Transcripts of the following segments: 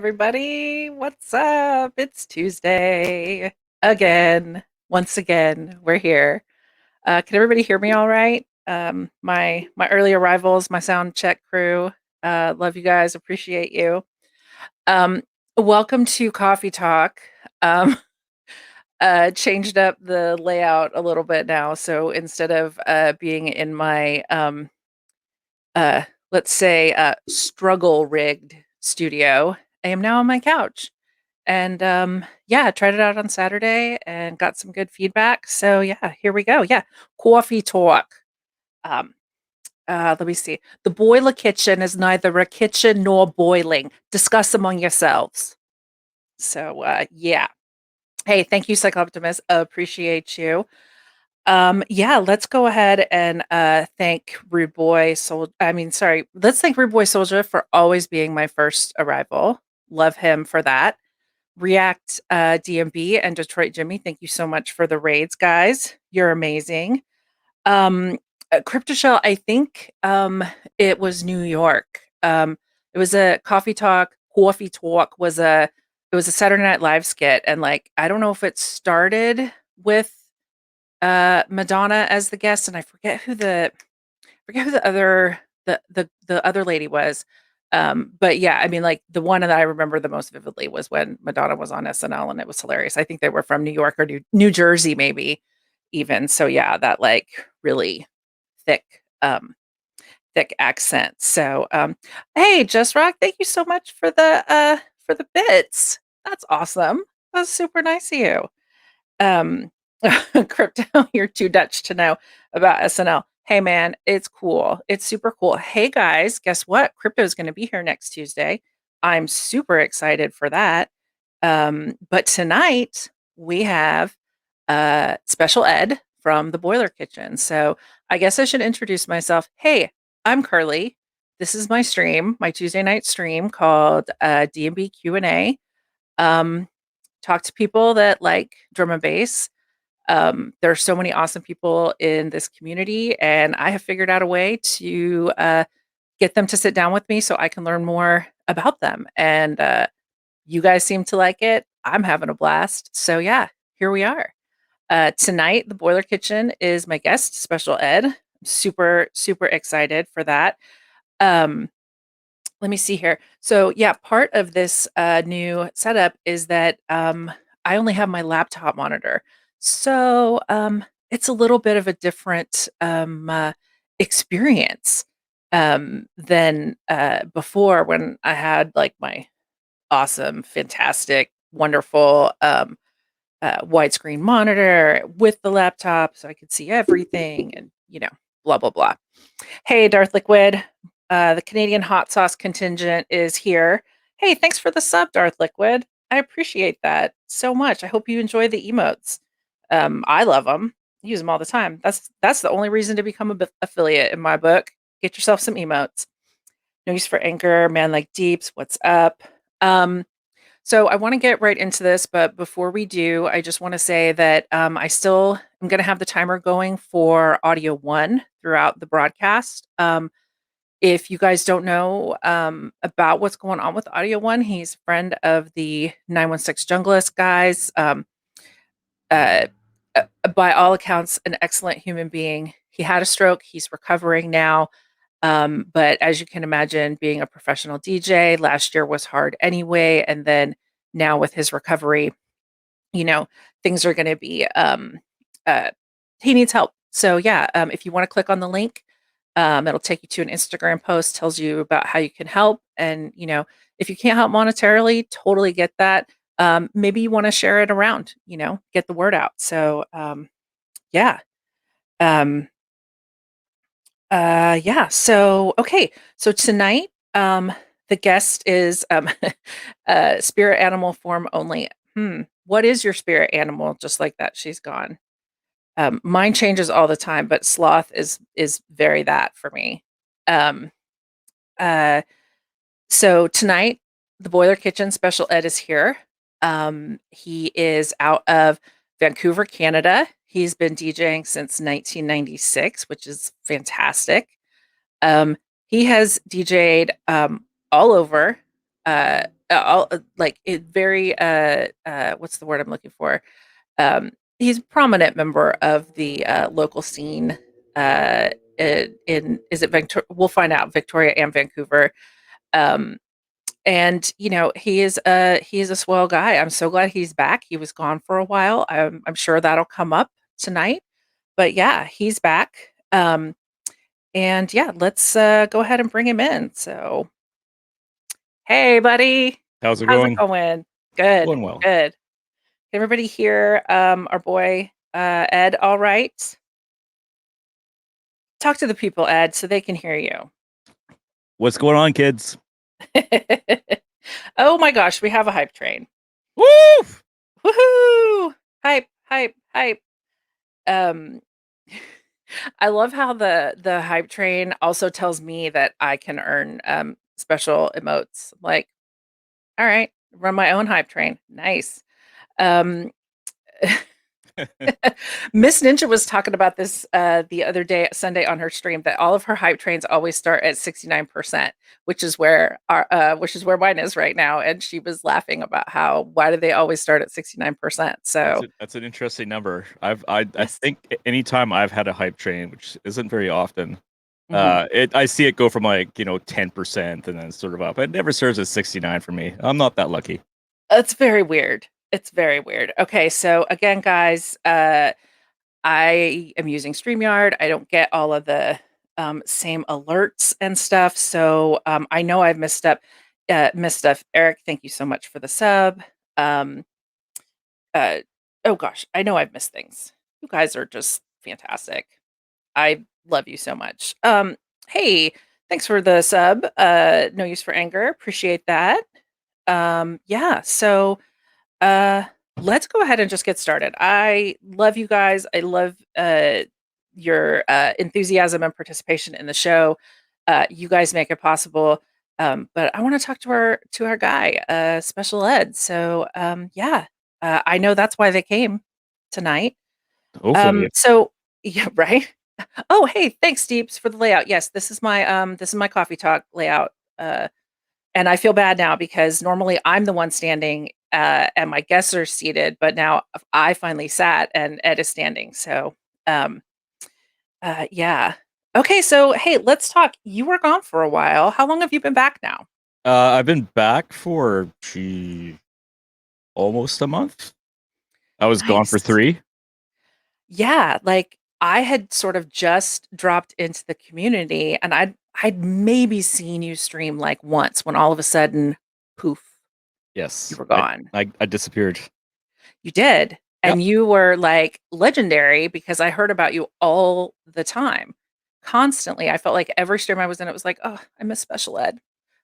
everybody. What's up? It's Tuesday again. Once again, we're here. Can everybody hear me all right? My early arrivals, my sound check crew. Love you guys. Appreciate you. Um, Welcome to Coffee Talk. Um, Changed up the layout a little bit now. So instead of being in my uh, let's say struggle rigged studio, I am now on my couch. And, yeah, I tried it out on Saturday and got some good feedback. So yeah, here we go. Yeah, coffee talk. Um, Let me see. The boiler kitchen is neither a kitchen nor boiling. Discuss among yourselves. So, yeah. Hey, thank you, Cycloptimus. Appreciate you. Yeah, let's go ahead and thank Rude Boy let's thank Rude Boy Soldier for always being my first arrival. Love him for that. React DMB and Detroit Jimmy, thank you so much for the raids, guys. You're amazing. CryptoShell, I think it was New York. It was a coffee talk it was a Saturday Night Live skit, and like I don't know if it started with Madonna as the guest, and I forget who the other lady was. But yeah, I mean, like the one that I remember the most vividly was when Madonna was on SNL, and it was hilarious. I think they were from New York or New Jersey, maybe even. So yeah, that like really thick, thick accent. So hey, Just Rock, thank you so much for the bits. That's awesome. That's super nice of you. Um, Crypto, you're too Dutch to know about SNL. Hey man, it's cool. It's super cool. Hey guys, guess what? Crypto is going to be here next Tuesday. I'm super excited for that. But tonight we have special ed from the Boiler Kitchen. So I guess I should introduce myself. Hey, I'm Curly. This is my stream, my Tuesday night stream called D&B Q&A. Talk to people that like drum and bass. There are so many awesome people in this community, and I have figured out a way to get them to sit down with me so I can learn more about them. And you guys seem to like it. I'm having a blast. So, yeah, here we are. Tonight, the Boiler Kitchen is my guest, Special Ed. I'm super, super excited for that. Let me see here. So, yeah, part of this new setup is that I only have my laptop monitor. So, it's a little bit of a different experience than before when I had like my awesome, fantastic, wonderful widescreen monitor with the laptop so I could see everything and, blah, blah, blah. Hey, Darth Liquid. The Canadian hot sauce contingent is here. Hey, thanks for the sub, Darth Liquid. I appreciate that so much. I hope you enjoy the emotes. I love them. Use them all the time. That's the only reason to become a affiliate in my book. Get yourself some emotes. No use for Anchor, Man Like Deeps. What's up? So I want to get right into this, but before we do, I just want to say that I still am going to have the timer going for audio one throughout the broadcast. If you guys don't know about what's going on with Audio One, he's a friend of the 916 Junglist guys. Uh, by all accounts, an excellent human being. He had a stroke. He's recovering now. But as you can imagine, being a professional DJ last year was hard anyway. And then now with his recovery, you know, things are going to be, uh, he needs help. So yeah, if you want to click on the link, it'll take you to an Instagram post, tells you about how you can help. And, if you can't help monetarily, totally get that. Maybe you want to share it around, get the word out. So, yeah. Um, yeah. So, okay. So tonight, the guest is, spirit animal form only. What is your spirit animal? Just like that, she's gone. Mine changes all the time, but sloth is very that for me. Um, uh, so tonight, the Boiler Kitchen Special Ed is here. He is out of Vancouver, Canada. He's been DJing since 1996, which is fantastic. He has DJed all over. like it very what's the word I'm looking for? He's a prominent member of the local scene in is it Victoria? We'll find out, Victoria and Vancouver. Um, and he is a swell guy. I'm so glad he's back. He was gone for a while. I'm sure that'll come up tonight. But yeah, he's back. And yeah, let's go ahead and bring him in. So, hey, buddy, How's it how's it going? going? Good, Going well. good. Everybody hear our boy Ed all right? Talk to the people, Ed, so they can hear you. What's going on, kids? Oh my gosh, we have a hype train. Woo! Woohoo! Hype, hype, hype. Um I love how the hype train also tells me that I can earn special emotes. Like, all right, run my own hype train. Nice. Um Miss Ninja was talking about this the other day, Sunday, on her stream, that all of her hype trains always start at 69%, which is where mine is right now. And she was laughing about how why do they always start at 69%? So That's an interesting number. I yes. think anytime I've had a hype train, which isn't very often, Hmm. I see it go from 10% and then sort of up. It never serves as 69 for me. I'm not that lucky. It's very weird. It's very weird. Okay, so again, guys, I am using StreamYard. I don't get all of the same alerts and stuff. So I know I've missed stuff. Eric, thank you so much for the sub. Um, uh, oh gosh, I know I've missed things. You guys are just fantastic. I love you so much. Hey, thanks for the sub. No use for anger. Appreciate that. Yeah, so uh, let's go ahead and just get started. I love you guys. I love your enthusiasm and participation in the show. You guys make it possible. But I want to talk to our guy, Special Ed. So yeah, I know that's why they came tonight. Hopefully. So yeah, right. Oh, hey, thanks, Deeps, for the layout. Yes, this is my coffee talk layout. And I feel bad now because normally I'm the one standing and my guests are seated, but now I finally sat and Ed is standing. So, um, yeah. Okay, so hey, let's talk. You were gone for a while. How long have you been back now? I've been back for almost a month. I was gone for Nice. 3. Yeah, like I had sort of just dropped into the community and I'd maybe seen you stream like once when all of a sudden, poof, you Yes, were I, gone. I I disappeared. You did, Yep. and you were, like, legendary because I heard about you all the time, constantly. I felt like every stream I was in, it was like, "Oh, I miss Special Ed.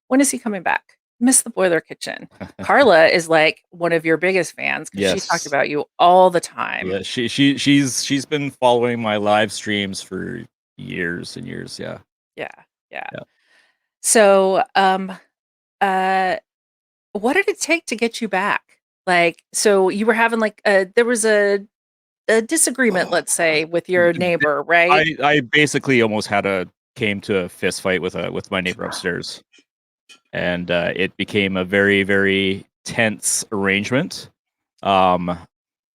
When is he coming back? Miss the Boiler Kitchen." Carla is, like, one of your biggest fans because she talked Yes. about you all the time. Yeah, she's been following my live streams for years and years. Yeah. Yeah, yeah. Yeah. So, uh, what did it take to get you back? Like, so you were having, like, there was a disagreement, let's say, with your neighbor, right? I basically almost came to a fist fight with my neighbor upstairs, and it became a very very tense arrangement. Um,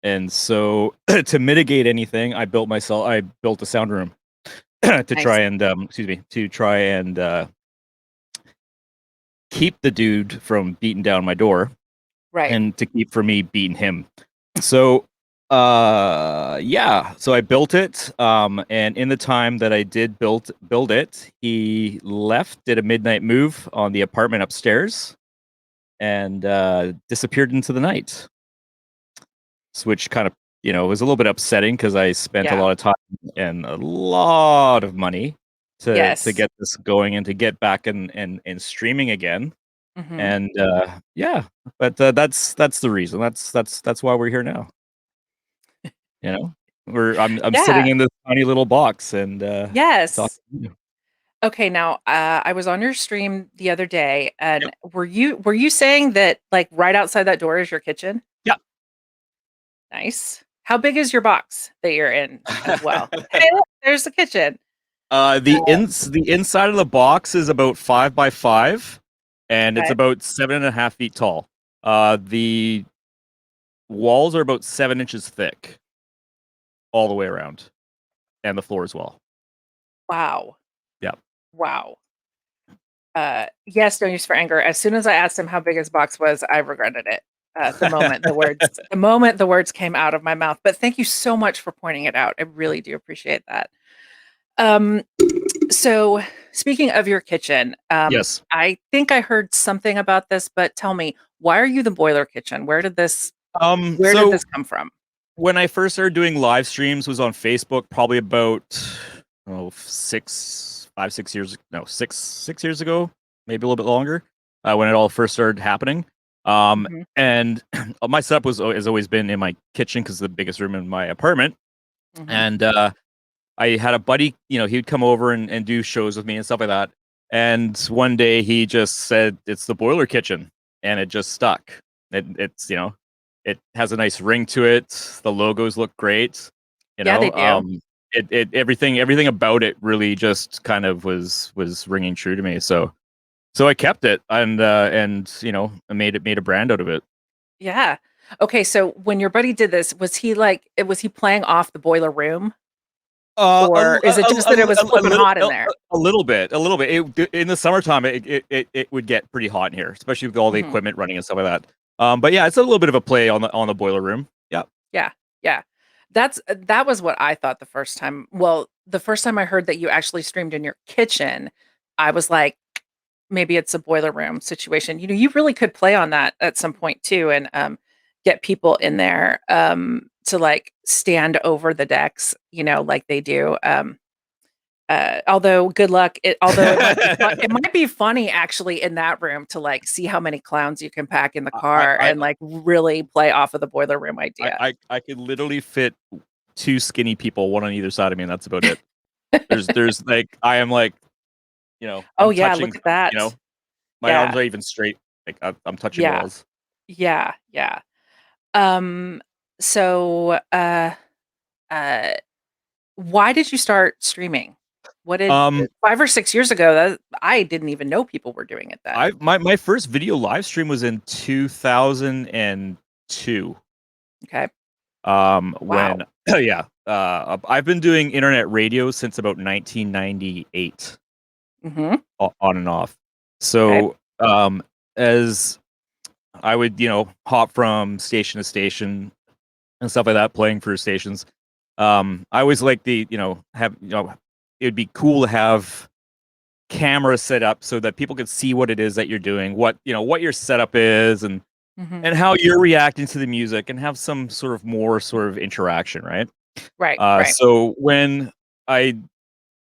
and so to mitigate anything, I built a sound room to Nice. try and keep the dude from beating down my door Right. and to keep for me beating him. So yeah, so I built it, and in the time that I did build it, he left, did a midnight move on the apartment upstairs, and disappeared into the night. Which kind of, was a little bit upsetting because I spent a Yeah. lot of time and a lot of money to Yes. get this going and to get back and streaming again. Mhm. And yeah, but that's the reason. That's why we're here now. You know, I'm sitting Yeah. in this tiny little box and talking Yes. to you. Okay, now, I was on your stream the other day, Yep. and were you saying that, like, right outside that door is your kitchen? Yeah. Nice. How big is your box that you're in as well? Hey, look, there's the kitchen. The inside of the box is about 5 by 5, and it's Okay. about 7.5 feet tall. The walls are about 7 inches thick all the way around, and the floor as well. Wow. Yeah. Wow. Yes, no use for anger. As soon as I asked him how big his box was, I regretted it. The moment the words came out of my mouth. But thank you so much for pointing it out. I really do appreciate that. Um, so speaking of your kitchen, Yes. I think I heard something about this, but tell me, why are you the boiler kitchen? Where did So this come from? when I first started doing live streams was on Facebook, probably about 6 6 years ago, maybe a little bit longer, when it all first started happening. Mhm, And my setup has always been in my kitchen because the biggest room in my apartment. mhm. And I had a buddy, he would come over and do shows with me and stuff like that. And one day he just said, "It's the boiler kitchen," and it just stuck. It has a nice ring to it. The logos look great. You Yeah, they know, do. everything about it really just kind of was ringing true to me. So I kept it and I made a brand out of it. Yeah. Okay, so when your buddy did this, was he playing off the boiler room? Or is it just that it was flipping hot in there? A little bit, a little bit. In the summertime, it would get pretty hot in here, especially with all the Mhm. equipment running and stuff like that. But yeah, it's a little bit of a play on the boiler room. Yeah. Yeah, yeah. That was what I thought the first time. Well, the first time I heard that you actually streamed in your kitchen, I was like, maybe it's a boiler room situation. You really could play on that at some point too, and get people in there to like stand over the decks, like they do. Although good luck. Although it might be funny actually in that room to like see how many clowns you can pack in the I car I and like really play off of the boiler room I idea. I could literally fit two skinny people, one on either side of me, and that's about it. There's like I am like Oh I'm yeah, touching look at that. my arms Yeah, are even straight. Like I'm touching yeah, walls. yeah, yeah. Um, so, uh, why did you start streaming? What did Um, 5 or 6 years ago, that I didn't even know people were doing it then. my first video live stream was in 2002. Okay. When Wow. yeah, I've been doing internet radio since about 1998, Mhm. on and off. Okay. So, as I would, hop from station to station and stuff like that, playing for stations. I always like it would be cool to have cameras set up so that people could see what it is that you're doing, what your setup is, Mhm. and how you're reacting to the music, and have some sort of more sort of interaction, right? Right, right. So I,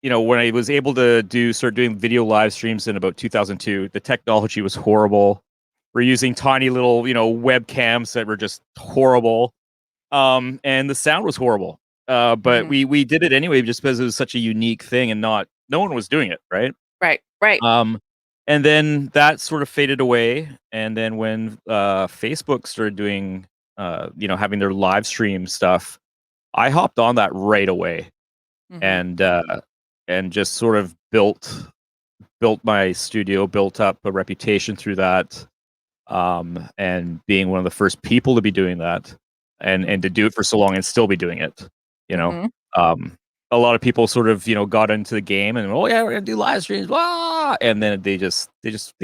when I was able to start doing video live streams in about 2002, the technology was horrible. We're using tiny little, webcams that were just horrible. And the sound was horrible. But Mhm. we did it anyway just because it was such a unique thing, and no one was doing it, right? Right, right. Um, and then that sort of faded away. And then when Facebook started doing, having their live stream stuff, I hopped on that right away, Mhm. and just sort of built my studio, built up a reputation through that, and being one of the first people to be doing that, and to do it for so long and still be doing it, you know. Mhm. Um, a lot of people sort of got into the game and, oh yeah, we're gonna do live streams, and then they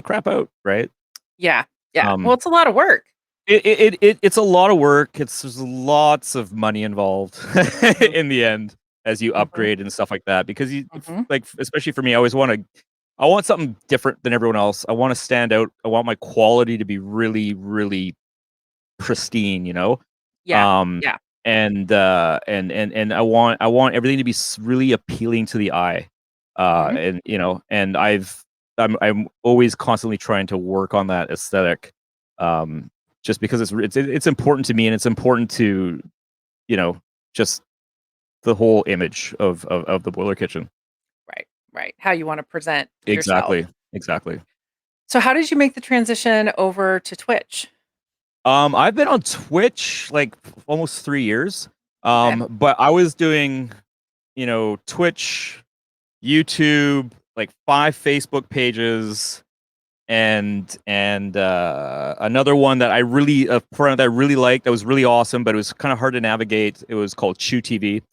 crap out, right? Yeah, yeah. Well, Um, it's a lot of work. it's a lot of work. There's lots of money involved Mhm. in the end as you Mhm. upgrade and stuff like that. Because Mhm. like, especially for me, I want something different than everyone else. I want to stand out. I want my quality to be really, really pristine. Yeah, Um, yeah. and I want everything to be really appealing to the eye. Mhm. And I'm always constantly trying to work on that aesthetic. Um, just because it's important to me, and it's important to, you know, just the whole image of the boiler kitchen. Right, right. How you wanna present yourself. Exactly. Exactly. So how did you make the transition over to Twitch? I've been on Twitch like almost 3 years. Okay. But I was doing, Twitch, YouTube, like 5 Facebook pages, and another one that I really a program that I really liked that was really awesome, but it was kind of hard to navigate. It was called Chew TV.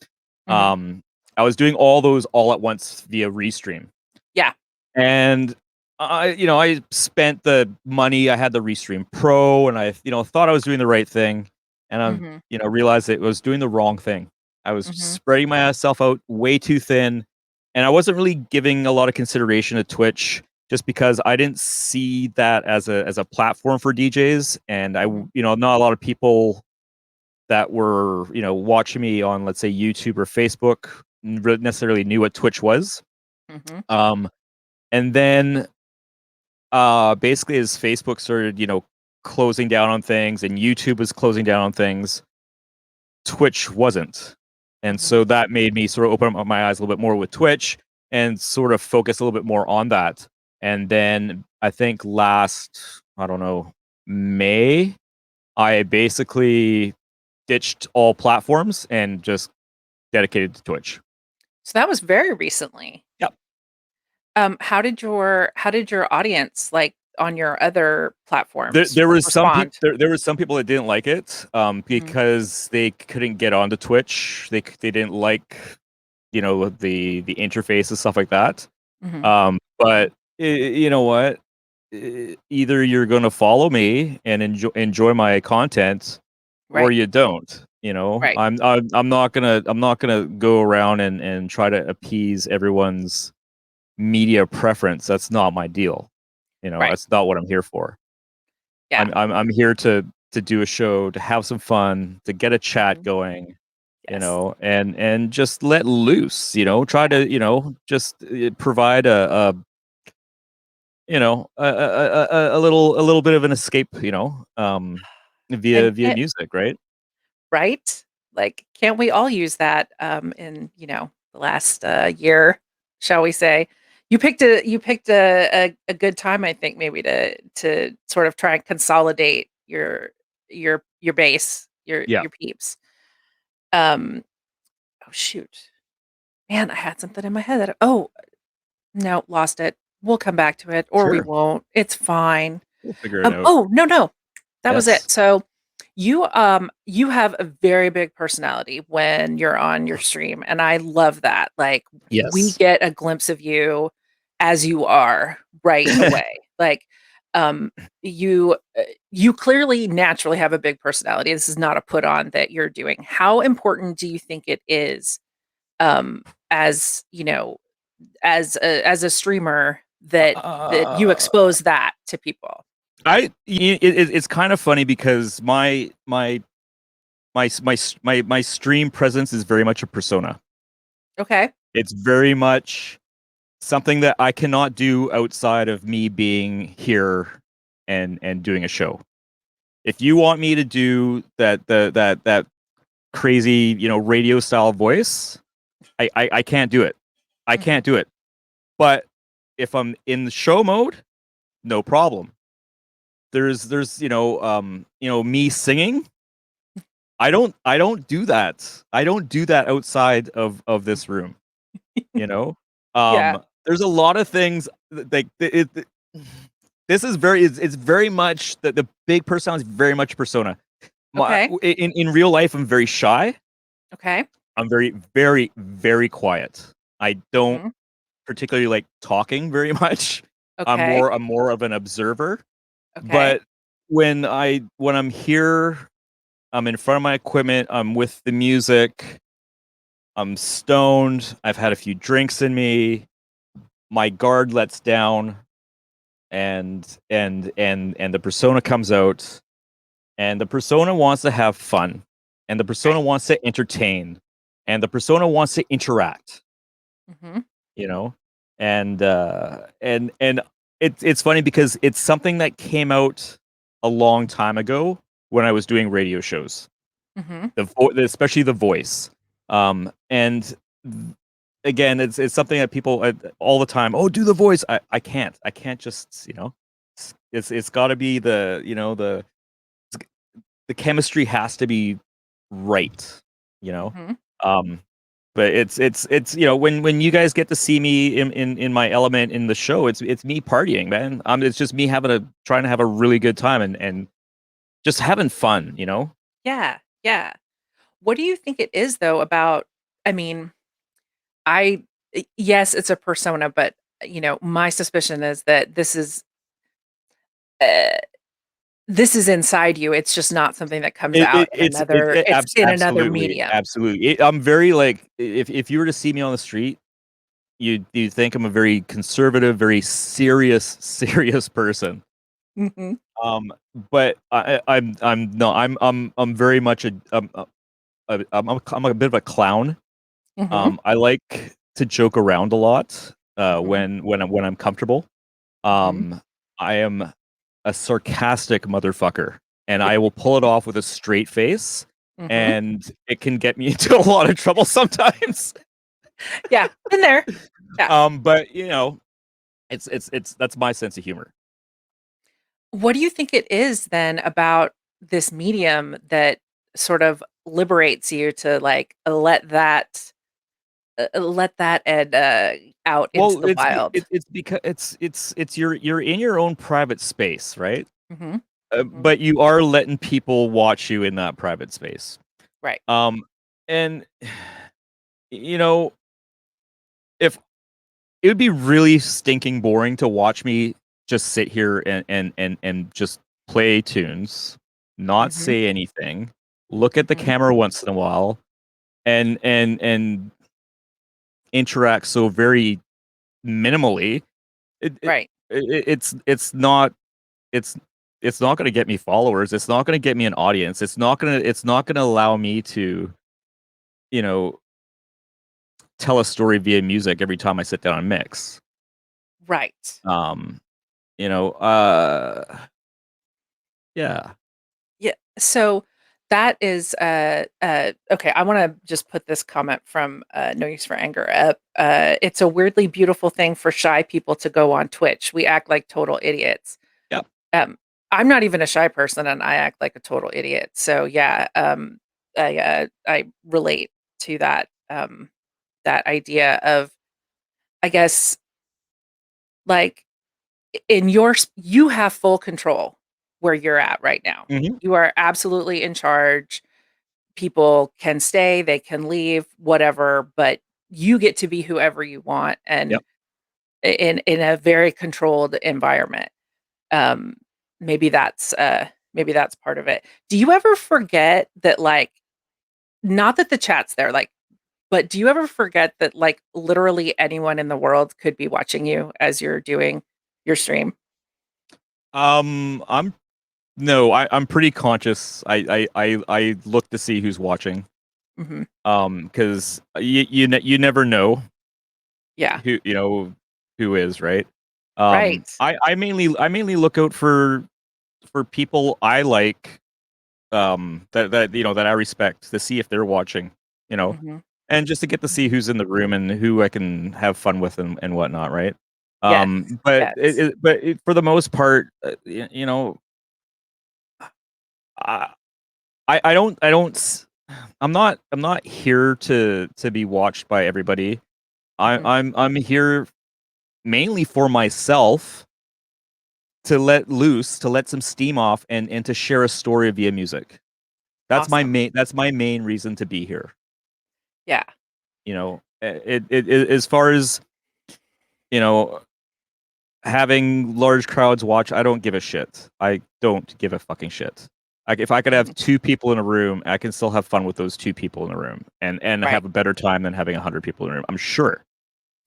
Mhm. I was doing all those all at once via Restream, Yeah. and I spent the money. I had the Restream Pro, and I thought I was doing the right thing, and I Mhm. realized it was doing the wrong thing. I was Mhm. spreading myself out way too thin, and I wasn't really giving a lot of consideration to Twitch just because I didn't see that as a platform for DJs, and Mhm. not a lot of people that were watching me on, let's say, YouTube or Facebook necessarily knew what Twitch was. Mhm. Um, and then basically as Facebook started, closing down on things and YouTube was closing down on things, Twitch wasn't. And Mhm. so that made me sort of open up my eyes a little bit more with Twitch and sort of focus a little bit more on that. And then I think last, I don't know, May, I basically ditched all platforms and just dedicated to Twitch. So that was very recently. Yep. How did your audience, like, on your other There, platforms there was some people. respond? There was some people that didn't like it, Mhm. because they couldn't get onto Twitch. They didn't like, the interface and stuff like that. Mhm. But you know what? Either you're gonna follow me and enjoy my content, or Right. you don't. Right. I'm not gonna go around and try to appease everyone's media preference. That's not my deal. Right. That's not what I'm here for. Yeah. I'm here to do a show, to have some fun, to get a chat Mhm. going, Yes. and just let loose, try to, just provide a little bit of an escape, via And via music, right? right? Like, can't we all use that, in, the last, year, shall we say? You picked a good time, I think, maybe to sort of try and consolidate your base, Yeah. your peeps. Um, oh, shoot. Man, I had something in my head no, lost it. We'll come back to it, or we Sure. won't. It's fine. We'll figure it out. Oh, no, no. That was Yes. it. So you have a very big personality when you're on your stream, and I love that. Like, we Yes. get a glimpse of you as you are right away. Like, um you clearly naturally have a big personality. This is not a put on that you're doing. How important do you think it is, as, as a streamer, that you Uh, expose that to people? it's kind of funny because my stream presence is very much a persona. Okay. It's very much something that I cannot do outside of me being here and doing a show. If you want me to do that crazy, radio style voice, I can't do it. I Mhm. can't do it. But if I'm in the show mode, no problem. There's me singing. I don't do that. I don't do that outside of this room. You know, Yeah. there's a lot of things like this is it's very much the big persona is very much persona. Okay. In real life, I'm very shy. Okay. I'm very, very, very quiet. I don't Mhm. particularly like talking very much. Okay. I'm more of an observer. Okay. But when I'm here, I'm in front of my equipment, I'm with the music, I'm stoned, I've had a few drinks in me, my guard lets down, and the persona comes out, and the persona wants to have fun, and the persona Right. wants to entertain, and the persona wants to interact, Mhm. you know? And it's funny because it's something that came out a long time ago when I was doing radio shows. Mhm. Especially the voice. And again, it's something that people all the time. Oh, do the voice. I can't. I can't just it's got to be the chemistry has to be right. You know. Mhm. Um, But it's when you guys get to see me in my element in the show, it's me partying, man. It's just me trying to have a really good time and just having fun, you know? Yeah, yeah. What do you think it is though about I mean, I yes, it's a persona, but my suspicion is that uh, this is inside you. It's just not something that comes It, out it it's it it's in another absolutely, medium. absolutely. I'm very like if you were to see me on the street, you think I'm a very conservative, very serious, serious person. Mhm, Um, but I'm no, I'm very much I'm a bit of a clown. mhm, I like to joke around a lot mhm, when I'm comfortable. mhm. Um, I am a sarcastic motherfucker, and I will pull it off with a straight face, Mhm. and it can get me into a lot of trouble sometimes. Yeah, been there. Yeah. But it's that's my sense of humor. What do you think it is then about this medium that sort of liberates you to, like, let that out into Well, the wild? it's because it's you're in your own private space, right? Mhm, mhm. But you are letting people watch you in that private space. Right. Um, and you know, if it would be really stinking boring to watch me just sit here and just play tunes, not Mhm, say anything, look at the mhm. camera once in a while, and interact so very minimally. It, it, Right. it's not it's it's not going to get me followers. It's not going to get me an audience. It's not going to allow me to you know tell a story via music every time I sit down and mix. Right. Um, you know, uh, yeah. Yeah. So that is okay. I want to just put this comment from No Use for Anger up. It's a weirdly beautiful thing for shy people to go on Twitch. We act like total idiots. Yep. Um, I'm not even a shy person, and I act like a total idiot. So yeah, I relate to that idea of I guess like you have full control where you're at right now. Mhm. You are absolutely in charge. People can stay, they can leave, whatever, but you get to be whoever you want and Yep. in a very controlled environment. Um, maybe that's part of it. Do you ever forget that like not that the chat's there, like, but do you ever forget that like literally anyone in the world could be watching you as you're doing your stream? I'm no, I'm pretty conscious. I look to see who's watching. Mhm. Because you never know Yeah. who who is right. Right. I mainly look out for people I like. That I respect to see if they're watching. You know, Mhm. and just to get to see Mhm. who's in the room and who I can have fun with and whatnot, right? Yes. But Yes. for the most part, I I'm not here to be watched by everybody. Mhm. I'm here mainly for myself to let loose, to let some steam off, and to share a story via music. Awesome. That's my main reason to be here. Yeah. As far as you know having large crowds watch, I don't give a shit. I don't give a fucking shit. Like if I could have Mhm. two people in a room, I can still have fun with those two people in the room and Right. have a better time than having 100 people in the room. I'm sure.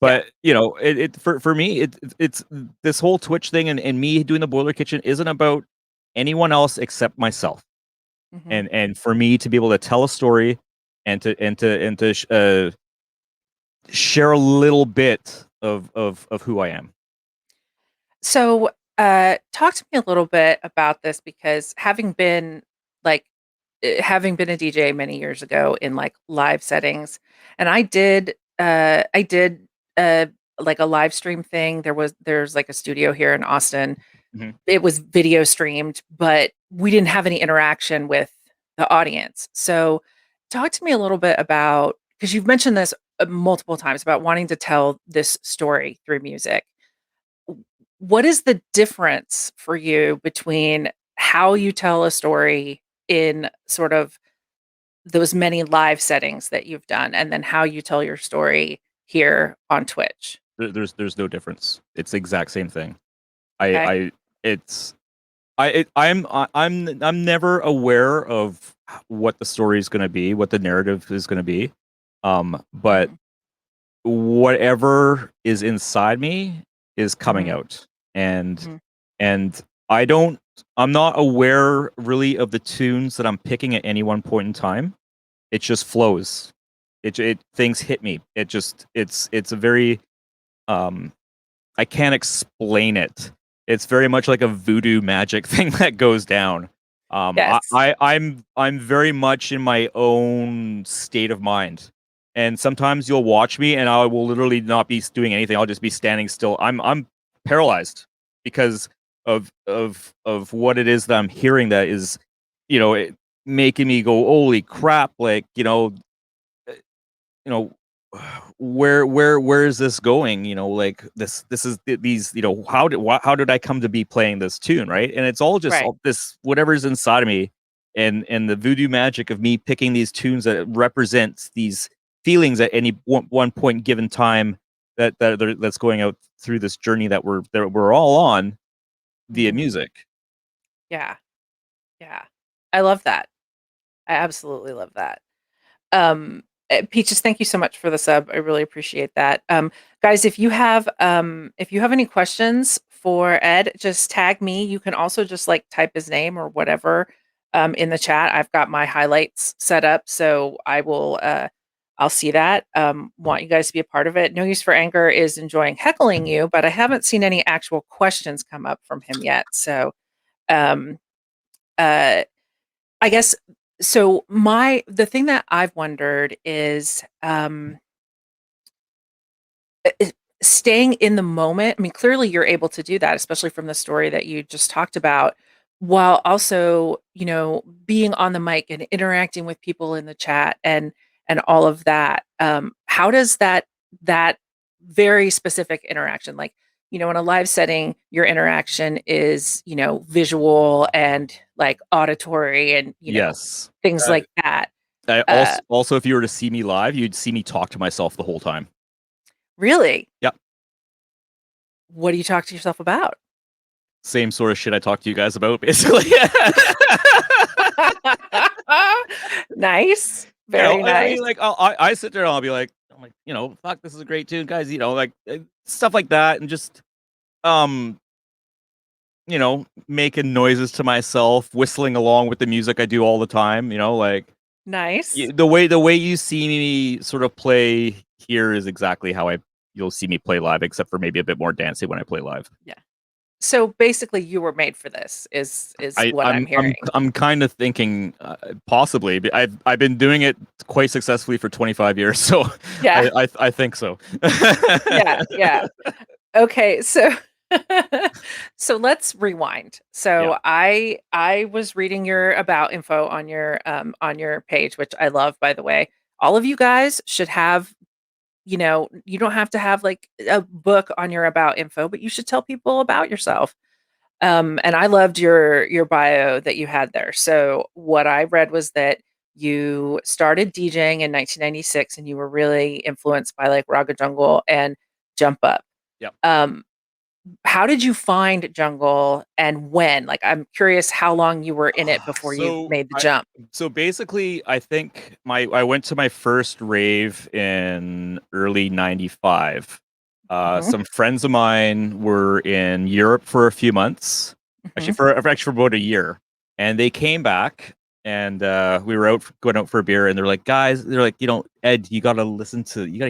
Yeah. But for me, it's this whole Twitch thing and me doing the Boiler Kitchen isn't about anyone else except myself. Mhm. And for me to be able to tell a story and to share a little bit of who I am. So, talk to me a little bit about this because like, having been a DJ many years ago in like live settings, and I did uh, like a live stream thing. There's like a studio here in Austin. Mhm. It was video streamed, but we didn't have any interaction with the audience. So, talk to me a little bit about because you've mentioned this multiple times about wanting to tell this story through music. What is the difference for you between how you tell a story in sort of those many live settings that you've done, and then how you tell your story here on Twitch? There's no difference. It's the exact same thing. I Okay. I it's I'm never aware of what the story is going to be, what the narrative is going to be. But Mhm, whatever is inside me is coming mhm, out, and mhm. and I don't. I'm not aware really of the tunes that I'm picking at any one point in time. It just flows. It things hit me. It's a very um I can't explain it. It's very much like a voodoo magic thing that goes down. Yes. I'm very much in my own state of mind, and sometimes you'll watch me, and I will literally not be doing anything. I'll just be standing still. I'm paralyzed because of what it is that I'm hearing. That is, making me go, "Holy crap!" Like, you know where is this going, like this is these, how did I come to be playing this tune, right? And it's all just Right. all this whatever's inside of me, and the voodoo magic of me picking these tunes that represents these feelings at any one point given time, that's going out through this journey that we're all on via Mhm. music. Yeah, yeah. I love that. I absolutely love that. Peaches, thank you so much for the sub. I really appreciate that. Guys, if you have any questions for Ed, just tag me. You can also just like type his name or whatever in the chat. I've got my highlights set up, so I'll see that. Want you guys to be a part of it. No Use for Anger is enjoying heckling you, but I haven't seen any actual questions come up from him yet. So um, uh, I guess so. The thing that I've wondered is staying in the moment. I mean, clearly you're able to do that, especially from the story that you just talked about, while also, being on the mic and interacting with people in the chat and all of that. How does that very specific interaction, like, in a live setting, your interaction is, visual and like auditory and, Yes. things uh, like that. I Uh, also, if you were to see me live, you'd see me talk to myself the whole time. really? Yep. What do you talk to yourself about? Same sort of shit I talked to you guys about, basically. Nice. Very I nice. mean, like, I sit there and I'll be like, I'm like, fuck, this is a great tune, guys. Like, stuff like that, and just um, making noises to myself, whistling along with the music I do all the time. Like, Nice. the way you see me sort of play here is exactly how you'll see me play live, except for maybe a bit more dancey when I play live. Yeah. So, basically, you were made for this is I, what I'm I'm I'm hearing. I'm kind of thinking, possibly. I've been doing it quite successfully for 25 years, so Yeah. I think so. Yeah, yeah. Okay, so so let's rewind. Yeah. So I was reading your about info on your page, which I love, by the way. All of you guys should have, you don't have to have like a book on your about info, but you should tell people about yourself. And I loved your bio that you had there. So what I read was that you started DJing in 1996 and you were really influenced by like Raga Jungle and Jump Up. Yep. Um, how did you find Jungle and when? Like, I'm curious how long you were in it before you So made the I jump. so basically, I think I went to my first rave in early '95. Mhm, Some friends of mine were in Europe for a few months, mhm, actually for about a year, and they came back, and we were going out for a beer, and they're like, guys, they're like, Ed, you gotta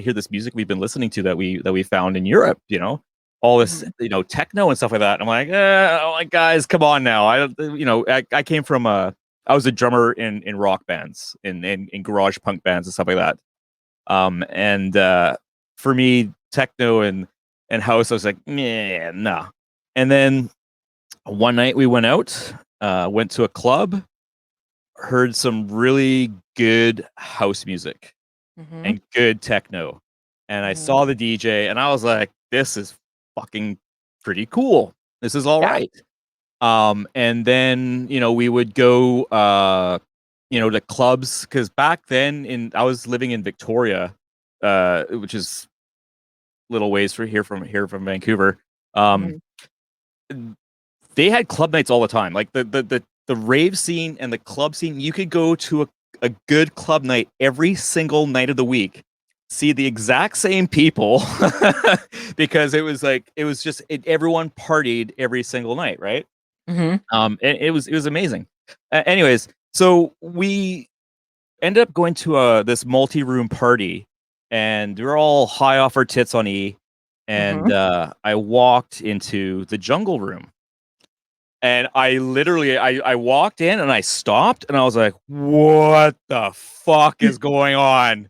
hear this music we've been listening to that we found in Europe, all this, mhm, techno and stuff like that. And I'm like, guys, come on now. I came from I was a drummer in rock bands, in garage punk bands and stuff like that. And for me, techno and house, I was like, yeah, nah. And then one night we went out, went to a club, heard some really good house music mhm, and good techno. and I Mhm. saw the DJ, and I was like, "This is fucking pretty cool. This is all Yeah. right." And then we would go to clubs because back then in I was living in Victoria, which is little ways for here from Vancouver. Um, Mhm. they had club nights all the time. Like the rave scene and the club scene, you could go to a good club night every single night of the week, see the exact same people because everyone partied every single night, right? Mhm. And it was amazing. Anyways, so we ended up going to this multi-room party, and we were all high off our tits on E. And Mhm. I walked into the jungle room, and I literally I walked in and I stopped and I was like, "What the fuck is going on?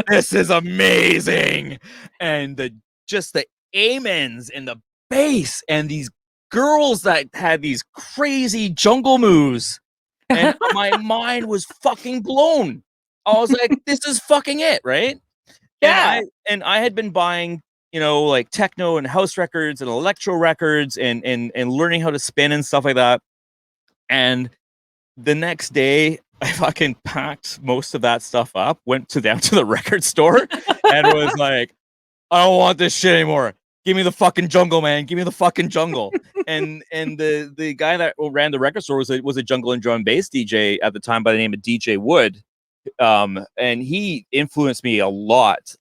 This is amazing!" And the amens and the bass and these girls that had these crazy jungle moves, and my mind was fucking blown. I was like, "This is fucking it, right?" And I Yeah. and I had been buying, like techno and house records and electro records and learning how to spin and stuff like that. And the next day, I fucking packed most of that stuff up, went down to the record store, and was like, "I don't want this shit anymore. Give me the fucking jungle, man. Give me the fucking jungle." And the guy that ran the record store was a jungle and drum and bass DJ at the time by the name of DJ Wood. And he influenced me a lot.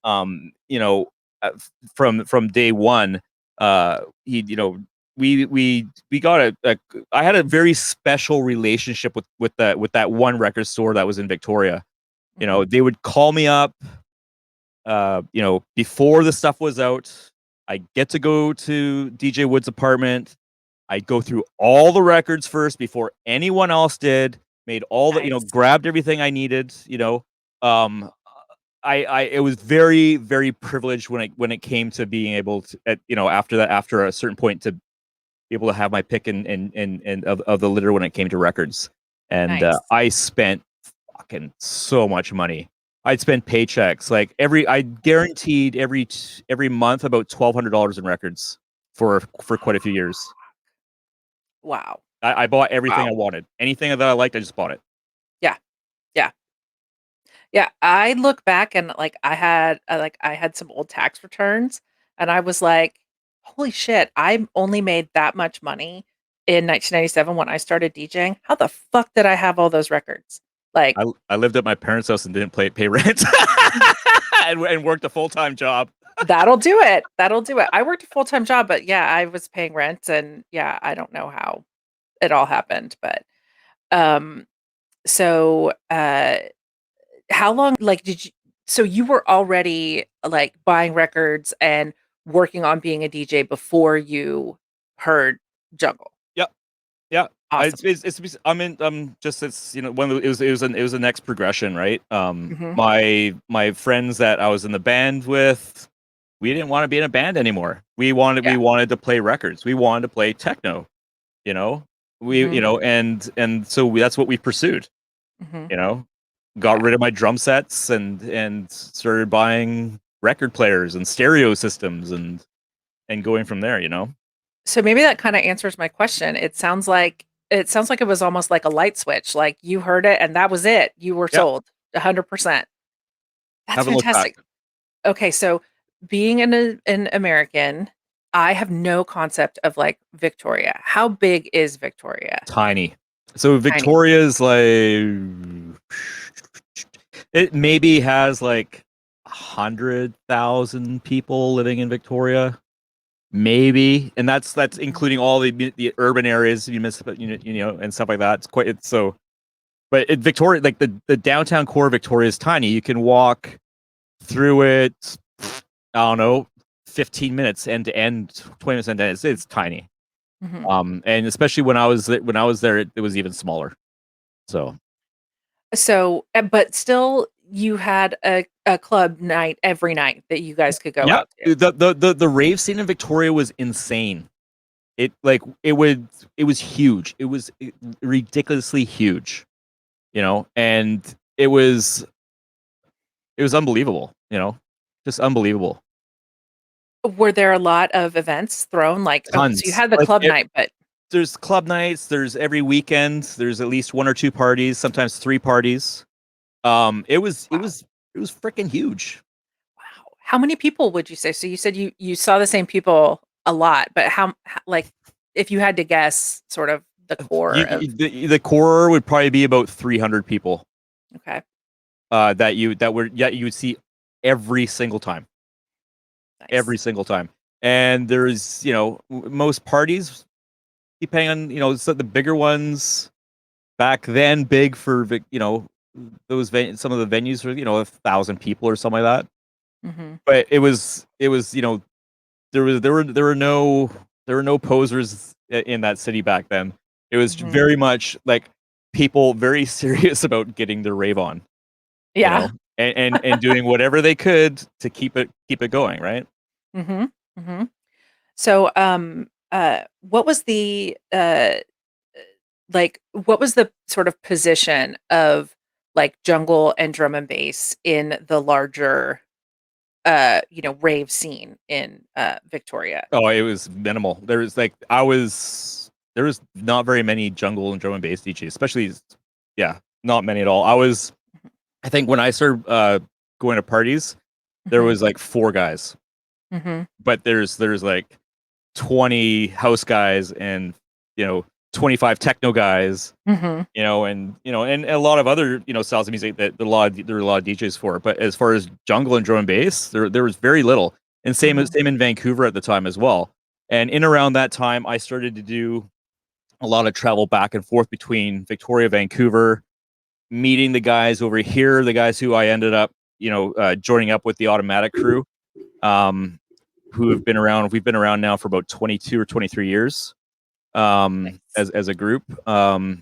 From day one. He we got I had a very special relationship with that one record store that was in Victoria. Mhm. They would call me up before the stuff was out. I get to go to DJ Wood's apartment. I go through all the records first before anyone else did. Made all the, Nice. grabbed everything I needed. Um, I it was very very privileged when it came to being able to, after a certain point, to be able to have my pick and of the litter when it came to records. And Nice. I spent fucking so much money. I'd spend paychecks like I guaranteed every month about $1,200 in records for quite a few years. Wow. I bought everything Wow. I wanted. Anything that I liked, I just bought it. Yeah. Yeah. Yeah. I look back and, like, I had some old tax returns, and I was like, "Holy shit, I only made that much money in 1997 when I started DJing. How the fuck did I have all those records?" Like, I lived at my parents' house and didn't pay rent and worked a full-time job. that'll do it. That'll do it. I worked a full-time job, but yeah, I was paying rent and yeah, I don't know how it all happened, but, um, so, how long like, did you so you were already, like, buying records and working on being a DJ before you heard Jungle? Yep. Yeah. Awesome. I mean, just it's one of the, it was the next progression, right? Mhm. My friends that I was in the band with, we didn't want to be in a band anymore. We wanted to play records. We wanted to play techno. You know, we Mhm. and so that's what we pursued. Mhm. You know, got Yeah. rid of my drum sets and started buying record players and stereo systems and going from there. So maybe that kinda answers my question. It sounds like it was almost like a light switch, like, you heard it and that was it. You were Yep. sold 100%. That's Haven't looked back. fantastic. Okay, so being an American, I have no concept of, like, Victoria. How big is Victoria? Tiny. So Tiny. Victoria's like it maybe has like 100,000 people living in Victoria, maybe, and that's Mhm. including all the urban areas, and stuff like that. It's so, but Victoria, like the downtown core of Victoria is tiny. You can walk through it. I don't know, 15 minutes end to end, 20 minutes end to end. It's tiny. Mhm. And especially when I was there, it was even smaller. So So, but still you had a club night every night that you guys could go yeah, out to. the rave scene in Victoria was insane. It was huge. It was ridiculously huge, and it was unbelievable. just unbelievable. Were there a lot of events thrown? Like, okay, so you Tons. had the Like club night, but there's club nights. There's every weekend. There's at least 1 or 2 parties, sometimes 3 parties. It wow. was it was freaking huge. Wow. How many people would you say? So you said you saw the same people a lot, but like if you had to guess sort of the core of The core would probably be about 300 people. okay, That you would see every single time, nice. and there's most parties, depending on so the bigger ones back then, big for some of the venues were 1,000 people or something like that. Mhm. But it was there were no posers in that city back then. It was Mhm. very much like people very serious about getting their rave on, you know, Yeah. and doing whatever they could to keep it going, right? Mhm. Mhm. So what was what was the sort of position of like jungle and drum and bass in the larger rave scene in Victoria? Oh, it was minimal. There was not very many jungle and drum and bass DJs, especially yeah, not many at all. I think when I started going to parties, there Mhm. was like 4 guys, Mhm. but there's like 20 house guys and you know 25 techno guys, Mhm. and a lot of other styles of music that there are a lot of DJs for. But as far as jungle and drum and bass, there was very little. And Mhm. same in Vancouver at the time as well. And in around that time, I started to do a lot of travel back and forth between Victoria, Vancouver, meeting the guys over here, the guys who I ended up joining up with the Automatic crew, um, who have been around. We've been around now for about 22 or 23 years, Nice. as a group. So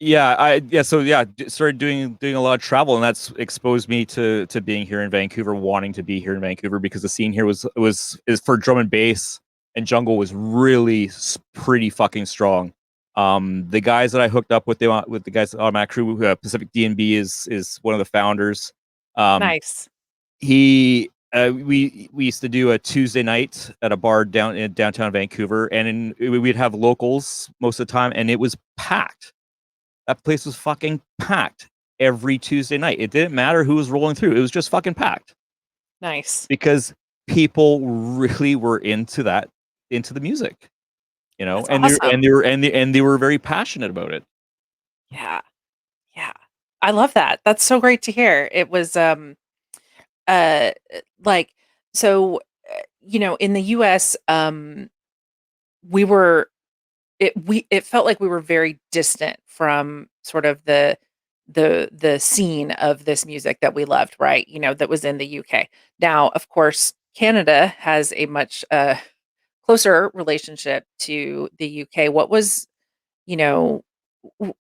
yeah, started doing a lot of travel, and that's exposed me to being here in Vancouver, wanting to be here in Vancouver because the scene here is for drum and bass and jungle was really pretty fucking strong. The guys that I hooked up with, with the guys on my crew, Pacific DNB is one of the founders. Um, Nice. we used to do a Tuesday night at a bar down in downtown Vancouver, and we'd have locals most of the time, and it was packed. That place was fucking packed every Tuesday night. It didn't matter who was rolling through. It was just fucking packed Nice. because people really were into the music, That's and awesome. they were very passionate about it. Yeah. Yeah. I love that. That's so great to hear. It was uh like so in the US we were it felt like we were very distant from sort of the scene of this music that we loved, right? That was in the UK. Now, of course, Canada has a much closer relationship to the UK. You know,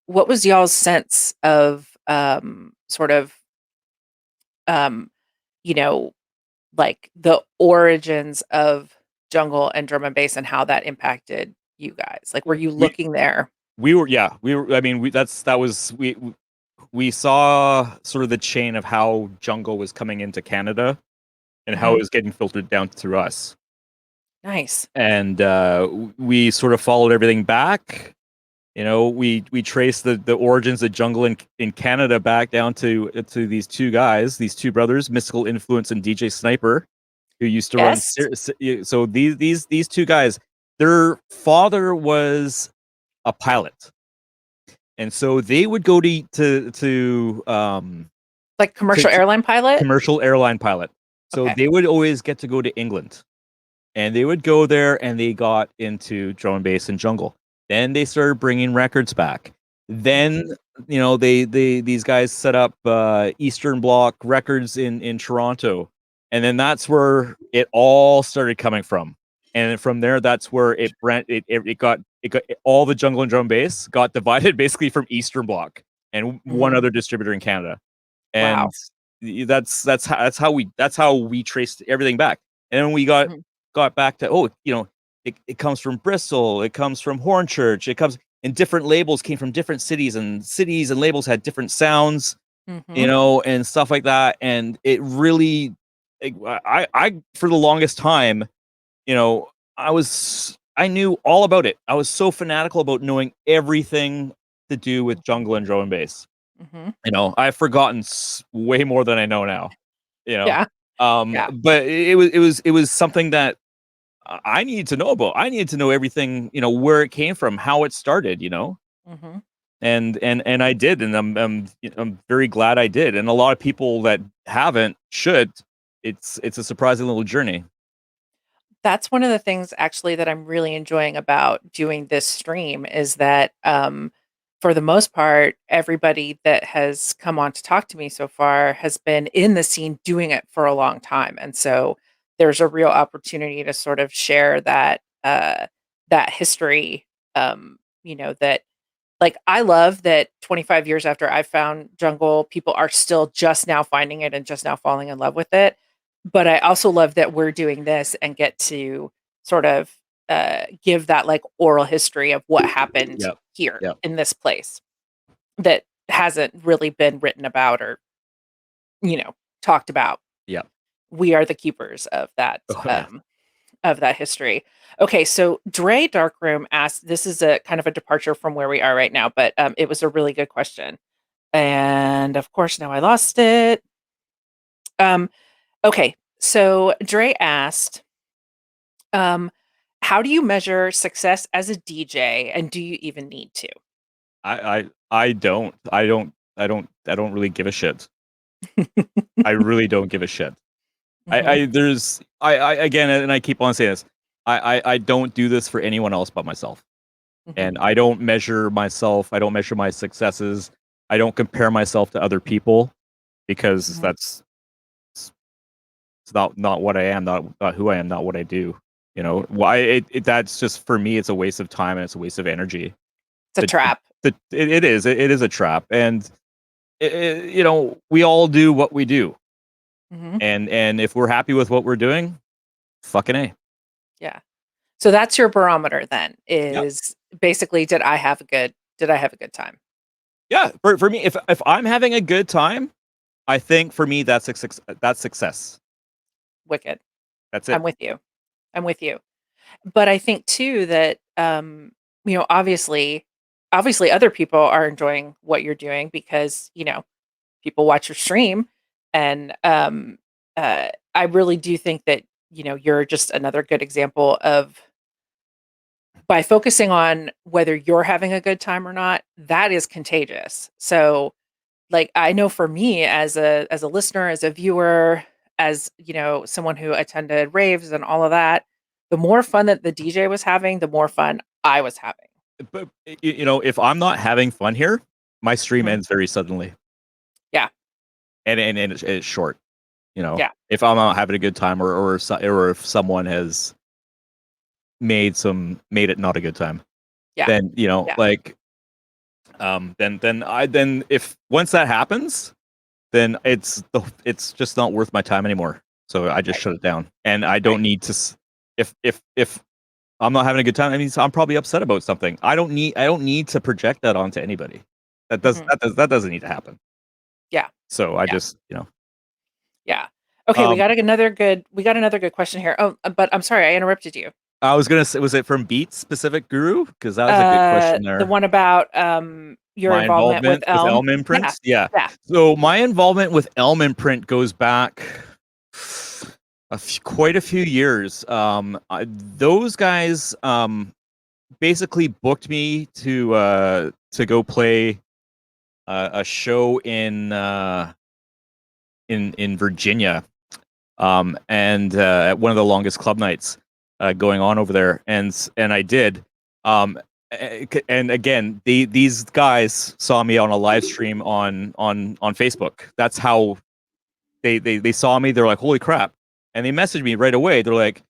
what was y'all's sense of sort of um you know like the origins of jungle and drum and bass and how that impacted you guys? Like, were you We looking there? we were. I mean, that was we saw sort of the chain of how jungle was coming into Canada and how it Mhm. was getting filtered down through us, Nice. and we sort of followed everything back. We traced the origins of jungle in Canada back down to these 2 guys, these 2 brothers, Mystical Influence and DJ Sniper, who used to run. Yes. So these 2 guys, their father was a pilot, and so they would go Like to, commercial to airline pilot? commercial airline pilot. So Okay. they would always get to go to England, and they would go there and they got into drum and bass and jungle. Then they started bringing records back. Then Mhm. these guys set up Eastern Bloc Records in Toronto, and then that's where it all started coming from. And then from there, that's where it got all the jungle and drum and bass got divided basically from Eastern Bloc and one Mhm. other distributor in Canada, and Wow. that's how we traced everything back. And then we Mhm. got back to it comes from Bristol, it comes from Hornchurch, it comes and different labels came from different cities and labels had different sounds, Mhm. and stuff like that. And it really I for the longest time, you know, I knew all about it. I was so fanatical about knowing everything to do with Mhm. jungle and drum and bass. Mhm. I've forgotten way more than I know now. Yeah. Yeah. But it was something that I needed to know about. I needed to know everything, where it came from, how it started, Mhm. and I did, and I'm very glad I did. And a lot of people that haven't should. It's a surprising little journey. That's one of the things actually that I'm really enjoying about doing this stream is that, for the most part, everybody that has come on to talk to me so far has been in the scene doing it for a long time. And so there's a real opportunity to sort of share that history, that like I love that 25 years after I found jungle, people are still just now finding it and just now falling in love with it. But I also love that we're doing this and get to sort of give that like oral history of what happened Yep. here Yep. in this place that hasn't really been written about or, talked about. Yep. We are the keepers Oh yeah. of that history. Okay, so Dre Darkroom asked, this is a kind of a departure from where we are right now, but it was a really good question. And of course, now I lost it. Um, okay, so Dre asked, um, how do you measure success as a DJ, and do you even need to? I don't. I don't really give a shit. I really don't give a shit. Mhm, I again, and I keep on saying this. I don't do this for anyone else but myself. mhm, And I don't measure myself. I don't measure my successes. I don't compare myself to other people because mhm. it's not what I am, not who I am, not what I do. Why that's just for me. It's a waste of time and it's a waste of energy. It's a The, trap. it is a trap, and we all do what we do, Mhm, and if we're happy with what we're doing, fucking a. yeah. So that's your barometer then, Yeah, is basically, did I have a good time? yeah. For me, if I'm having a good time, I think for me that's success. Wicked. That's it. I'm with you. I'm with you. But I think too that, obviously other people are enjoying what you're doing because, people watch your stream and, I really do think that, you're just another good example of by focusing on whether you're having a good time or not, that is contagious. So, like, I know for me as a listener, as a viewer, as, someone who attended raves and all of that, the more fun that the DJ was having, the more fun I was having. But if I'm not having fun here, my stream Mhm. ends very suddenly, Yeah, and it's short. yeah, If I'm not having a good time, or if someone has made it not a good time, yeah, then yeah. then if once that happens, then it's just not worth my time anymore. So I just Right, shut it down, and I right. don't need to. If I'm not having a good time, I mean, I'm probably upset about something. I don't need to project that onto anybody. Mhm. That doesn't need to happen. Yeah, So I yeah, just, yeah. Okay, we um, got another good question here. Oh, but I'm sorry, I interrupted you. I was gonna say, was it from Beats Specific Guru? Because that was a good question The there. one about, your My involvement with involvement with Elm. Elm Yeah, Imprints? Yeah. yeah. So my involvement with Elm Imprint goes back quite a few years. Those guys basically booked me to go play a show in Virginia, and at one of the longest club nights going on over there, and I did. And again, these guys saw me on a live stream on Facebook. That's how they saw me. They're like, "Holy crap!" And they messaged me right away. They're like,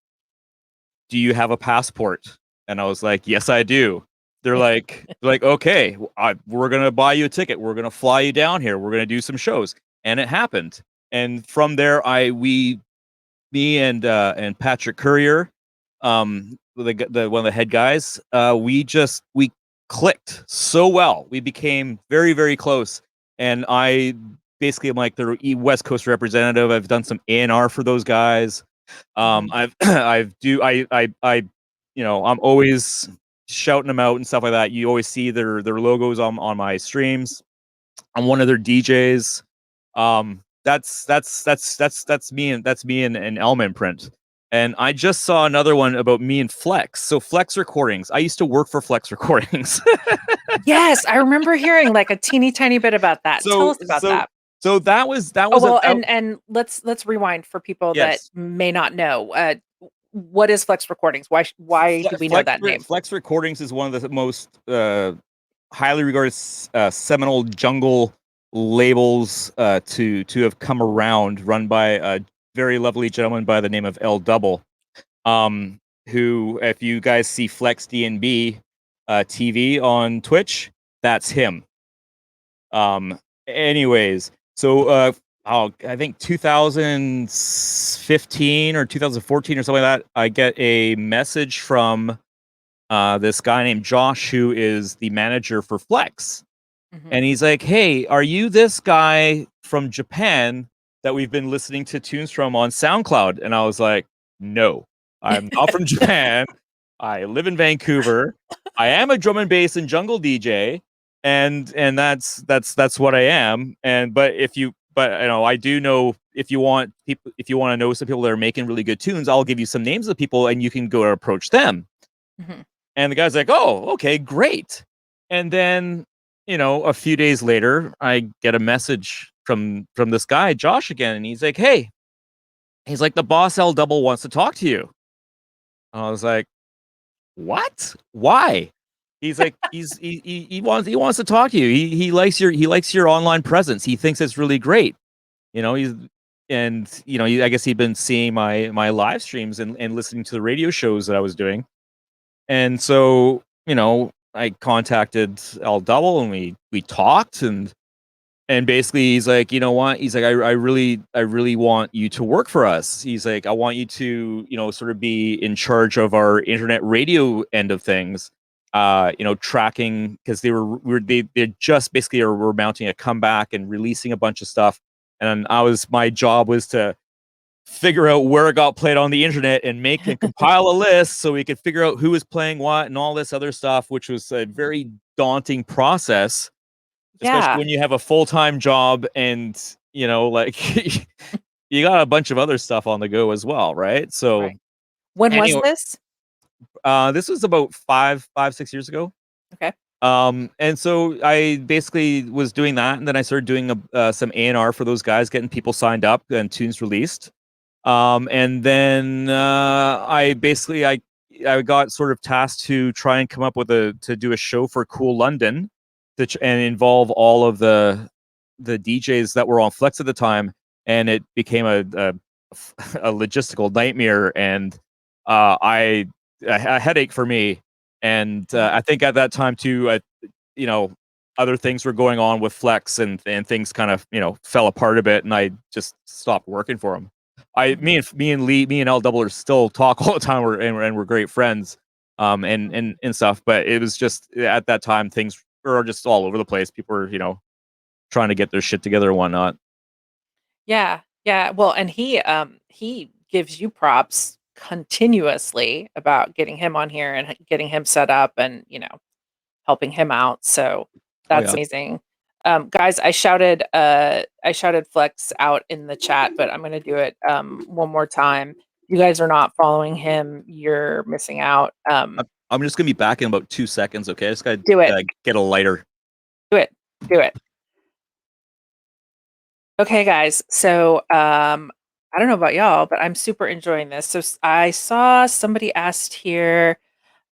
"Do you have a passport?" And I was like, "Yes, I do." They're like, "Okay, we're gonna buy you a ticket. We're gonna fly you down here. We're gonna do some shows." And it happened. And from there, me and Patrick Courier, the one of the head guys, we clicked so well. We became very very close, and basically I'm like their West Coast representative. I've done some A&R for those guys. I've I'm always shouting them out and stuff like that. You always see their logos on my streams. I'm one of their DJs. That's me and Elm Imprint. And I just saw another one about me and Flex. So Flex Recordings. I used to work for Flex Recordings. Yes, I remember hearing like a teeny tiny bit about that. Tell us about that. So that was Oh well, about, and let's rewind for people that yes. may not know. What is Flex Recordings? Why do we know that name? Flex Recordings is one of the most highly regarded seminal jungle labels to have come around, run by a very lovely gentleman by the name of L Double, who, if you guys see Flex DNB TV on Twitch, that's him. Anyways, so I think 2015 or 2014 or something like that, I get a message from this guy named Josh, who is the manager for Flex. And he's like, "Hey, are you this guy from Japan that we've been listening to tunes from on SoundCloud?" And I was like, "No, I'm not from Japan. I live in Vancouver. I am a drum and bass and jungle DJ, and that's what I am. And but I do know, if you want to know some people that are making really good tunes, I'll give you some names of people, and you can go approach them." And the guy's like, "Oh, okay, great." And then, a few days later, I get a message from this guy, Josh, again, and he's like, "Hey," he's like, "the boss L Double wants to talk to you." And I was like, "What? Why?" He's like, he wants to talk to you. He likes your online presence. He thinks it's really great. He's I guess he'd been seeing my live streams and listening to the radio shows that I was doing. And so, I contacted L Double, and we talked, and basically he's like, "You know what?" He's like, I really want you to work for us." He's like, "I want you to, sort of be in charge of our internet radio end of things." Tracking, because they just basically were mounting a comeback and releasing a bunch of stuff. And my job was to figure out where it got played on the internet and make and compile a list so we could figure out who was playing what and all this other stuff, which was a very daunting process, especially when you have a full-time job and, like, you got a bunch of other stuff on the go as well, right? So Right. When was this? this was about 6 years ago. Okay. And so I basically was doing that, and then I started doing some A&R for those guys, getting people signed up and tunes released. And then I got sort of tasked to try and come up with to do a show for Cool London, and involve all of the DJs that were on Flex at the time, and it became a logistical nightmare, and a headache for me. And I think at that time too, other things were going on with Flex, and things kind of fell apart a bit, and I just stopped working for him. Me and L Double are still talk all the time. We're great friends, and stuff. But it was just at that time things were just all over the place. People were trying to get their shit together and whatnot. Yeah. Yeah. Well, and he gives you props continuously about getting him on here and getting him set up and, helping him out. So Oh that's yeah. amazing. Guys, I shouted Flex out in the chat, but I'm gonna do it one more time. You guys are not following him, you're missing out. I'm just gonna be back in about 2 seconds. Okay, I just gotta Do it. get a lighter. Do it. Okay, guys. So I don't know about y'all, but I'm super enjoying this. So I saw somebody asked here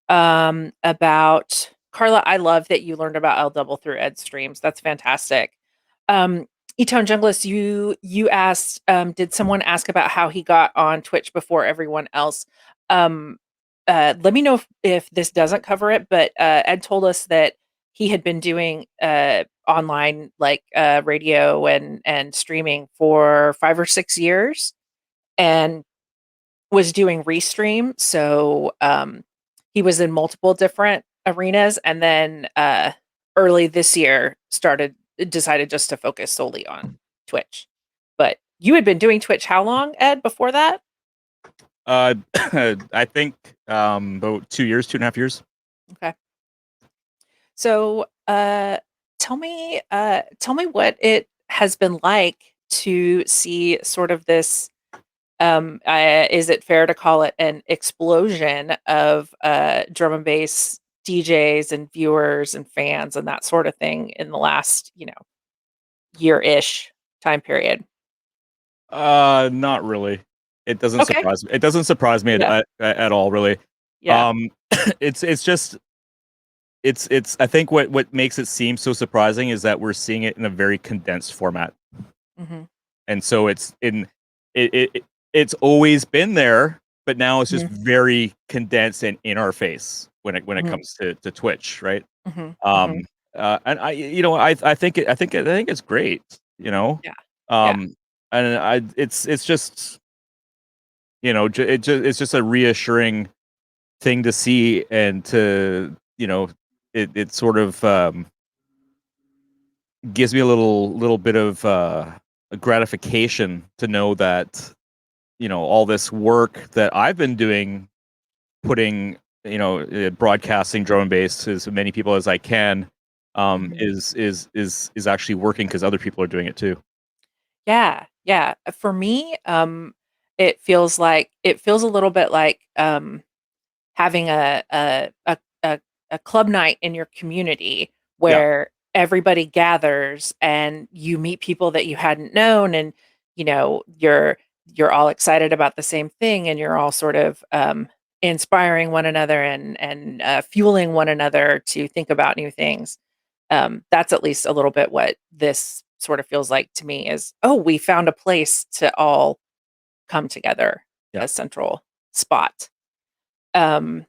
about Carla. I love that you learned about L Double through Ed streams. That's fantastic. Etone Junglist, you asked, did someone ask about how he got on Twitch before everyone else? Let me know if this doesn't cover it, but Ed told us that he had been doing online radio and streaming for 5 or 6 years, and was doing Restream. So he was in multiple different arenas, and then early this year decided just to focus solely on Twitch. But you had been doing Twitch how long, Ed, before that? I think about 2 years, 2.5 years. Okay. So, tell me what it has been like to see sort of this. Is it fair to call it an explosion of drum and bass DJs and viewers and fans and that sort of thing in the last, year-ish time period? Not really. It doesn't Okay. surprise me. It doesn't surprise me Yeah. at all, really. Yeah. Um, it's just it's I think what makes it seem so surprising is that we're seeing it in a very condensed format. Mhm. And so it's always been there, but now it's just Mhm. very condensed and in our face when it Mhm. comes to Twitch, right? Mhm. Mhm. Um, and I think it's great, you know. Yeah. Yeah. Um, and it's just it's just a reassuring thing to see and to it sort of gives me a little bit of gratification to know that all this work that I've been doing, putting broadcasting drum and bass to as many people as I can, Mhm. is actually working because other people are doing it too. Yeah, yeah. For me, it feels a little bit like having a club night in your community Yeah, where everybody gathers and you meet people that you hadn't known, and you're all excited about the same thing, and you're all sort of inspiring one another and fueling one another to think about new things. That's at least a little bit what this sort of feels like to me is, oh, we found a place to all come together, yeah. a central spot. Um,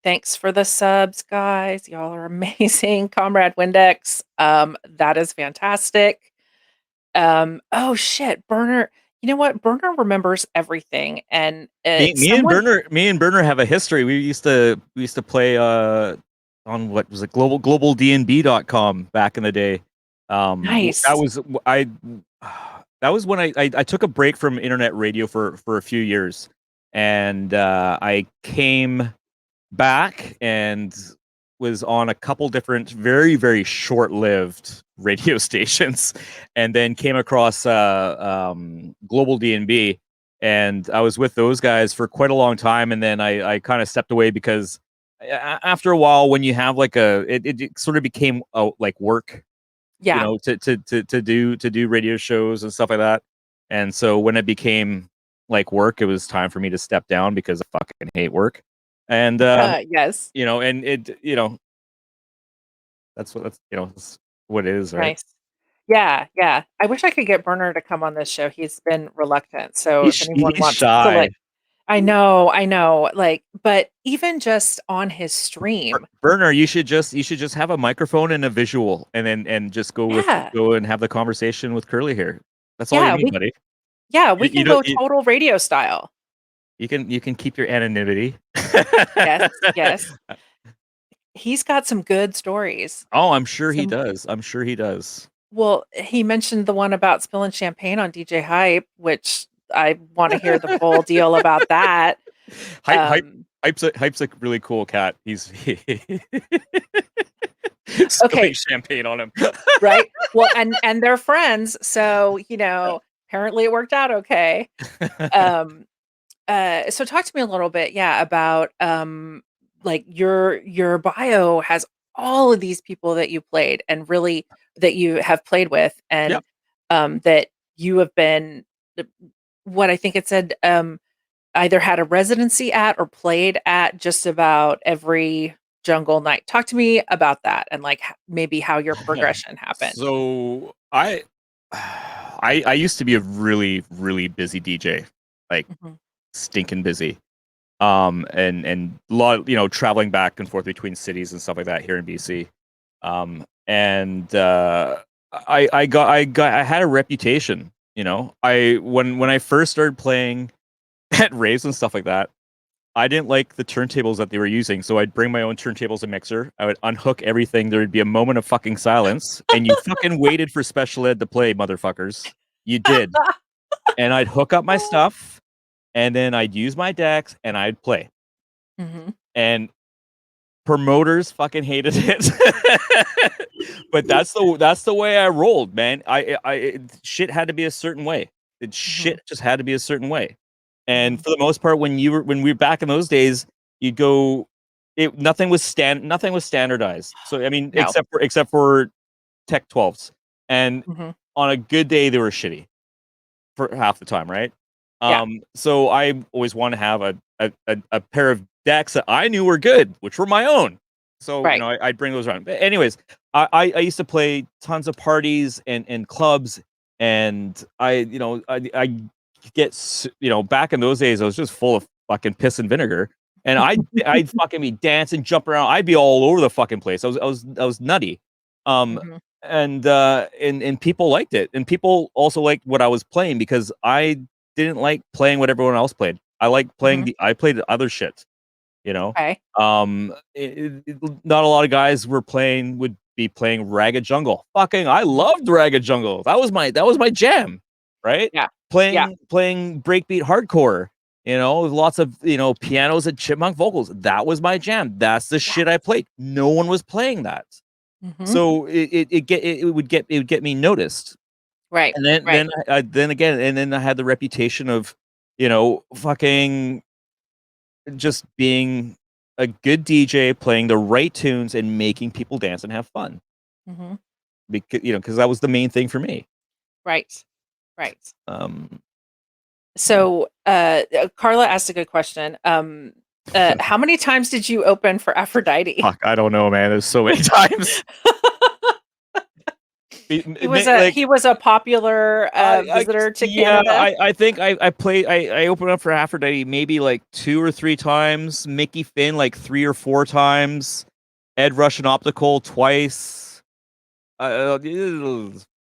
Thanks for the subs, guys. Y'all are amazing. Comrade Windex, that is fantastic. Oh shit, Burner. You know what? Burner remembers everything, and someone. Me and Burner have a history. We used to play on what was it, globaldnb.com back in the day. That Nice. was I that was when I took a break from internet radio for a few years, and I came back and was on a couple different very short-lived radio stations, and then came across Global DNB, and I was with those guys for quite a long time, and then I kind of stepped away because after a while, when you have like it sort of became like work, Yeah. to do radio shows and stuff like that. And so when it became like work, it was time for me to step down because I fucking hate work. And Yes. and that's what it is, right? Nice. Yeah, yeah. I wish I could get Burner to come on this show. He's been reluctant. So if anyone He's wants to shy. like, I know, like, but even just on his stream. Burner, you should just have a microphone and a visual, and then just Yeah. go and have the conversation with Curly here. That's all you Yeah, need, buddy. we You can don't go total radio style. you can keep your anonymity. Yes, yes. He's got some good stories. Oh, I'm sure he Some does. I'm sure he does. Well, he mentioned the one about spilling champagne on DJ Hype, which I wanna hear the full deal about that. Hype, hype, Um, hype's a really cool cat. He's okay, spilling champagne on him. right? Well, and they're friends, so, apparently it worked out okay. Um, so talk to me a little bit, yeah, about, like, your bio has all of these people that you played and really that you have played with, and, Yep. that you have been the what I think it said, either had a residency at or played at just about every jungle night. Talk to me about that and, like, maybe how your progression happened. So I used to be a really busy DJ, like Mhm. stinking busy. And a lot, traveling back and forth between cities and stuff like that here in BC. And I had a reputation, I when I first started playing at raves and stuff like that, I didn't like the turntables that they were using, so I'd bring my own turntables and mixer. I would unhook everything. There would be a moment of fucking silence, and you fucking waited for special ed to play, motherfuckers. You did. And I'd hook up my stuff, and then I'd use my decks, and I'd play. Mhm. And promoters fucking hated it. But that's the way I rolled, man. Shit had to be a certain way. Mhm. Shit just had to be a certain way. And Mhm. for the most part, when we were back in those days, you'd go. Nothing was standardized. So I mean, No. except for Tech 12s, and Mhm. on a good day they were shitty for half the time, right? Yeah. So I always want to have a pair of decks that I knew were good, which were my own. So Right. I'd bring those around. But anyways, I used to play tons of parties and clubs, and I get back in those days I was just full of fucking piss and vinegar, and I'd fucking be dancing, jump around, I'd be all over the fucking place. I was nutty. Um, Mhm. and people liked it, and people also liked what I was playing because I didn't like playing what everyone else played. Mhm. I played the other shit, you know. Okay. Not a lot of guys would be playing Ragged Jungle. Fucking, I Mhm. loved Ragged Jungle. That was my jam, right? Yeah. Yeah. Playing breakbeat hardcore. Lots of pianos and chipmunk vocals. That was my jam. That's the Yeah. shit I played. No one was playing that. Mhm. So it would get me noticed, Right. and then Right. then I had the reputation of, fucking just being a good DJ, playing the right tunes and making people dance and have fun. Mhm. Because that was the main thing for me. Right. Right. Um, So, Carla asked a good question. How many times did you open for Aphrodite? fuck, I don't know, man. There's so many times. Like He was a popular visitor to yeah, Canada. I think I opened up for Aphrodite maybe like 2 or 3 times. Mickey Finn like 3 or 4 times. Ed Russian Optical twice. A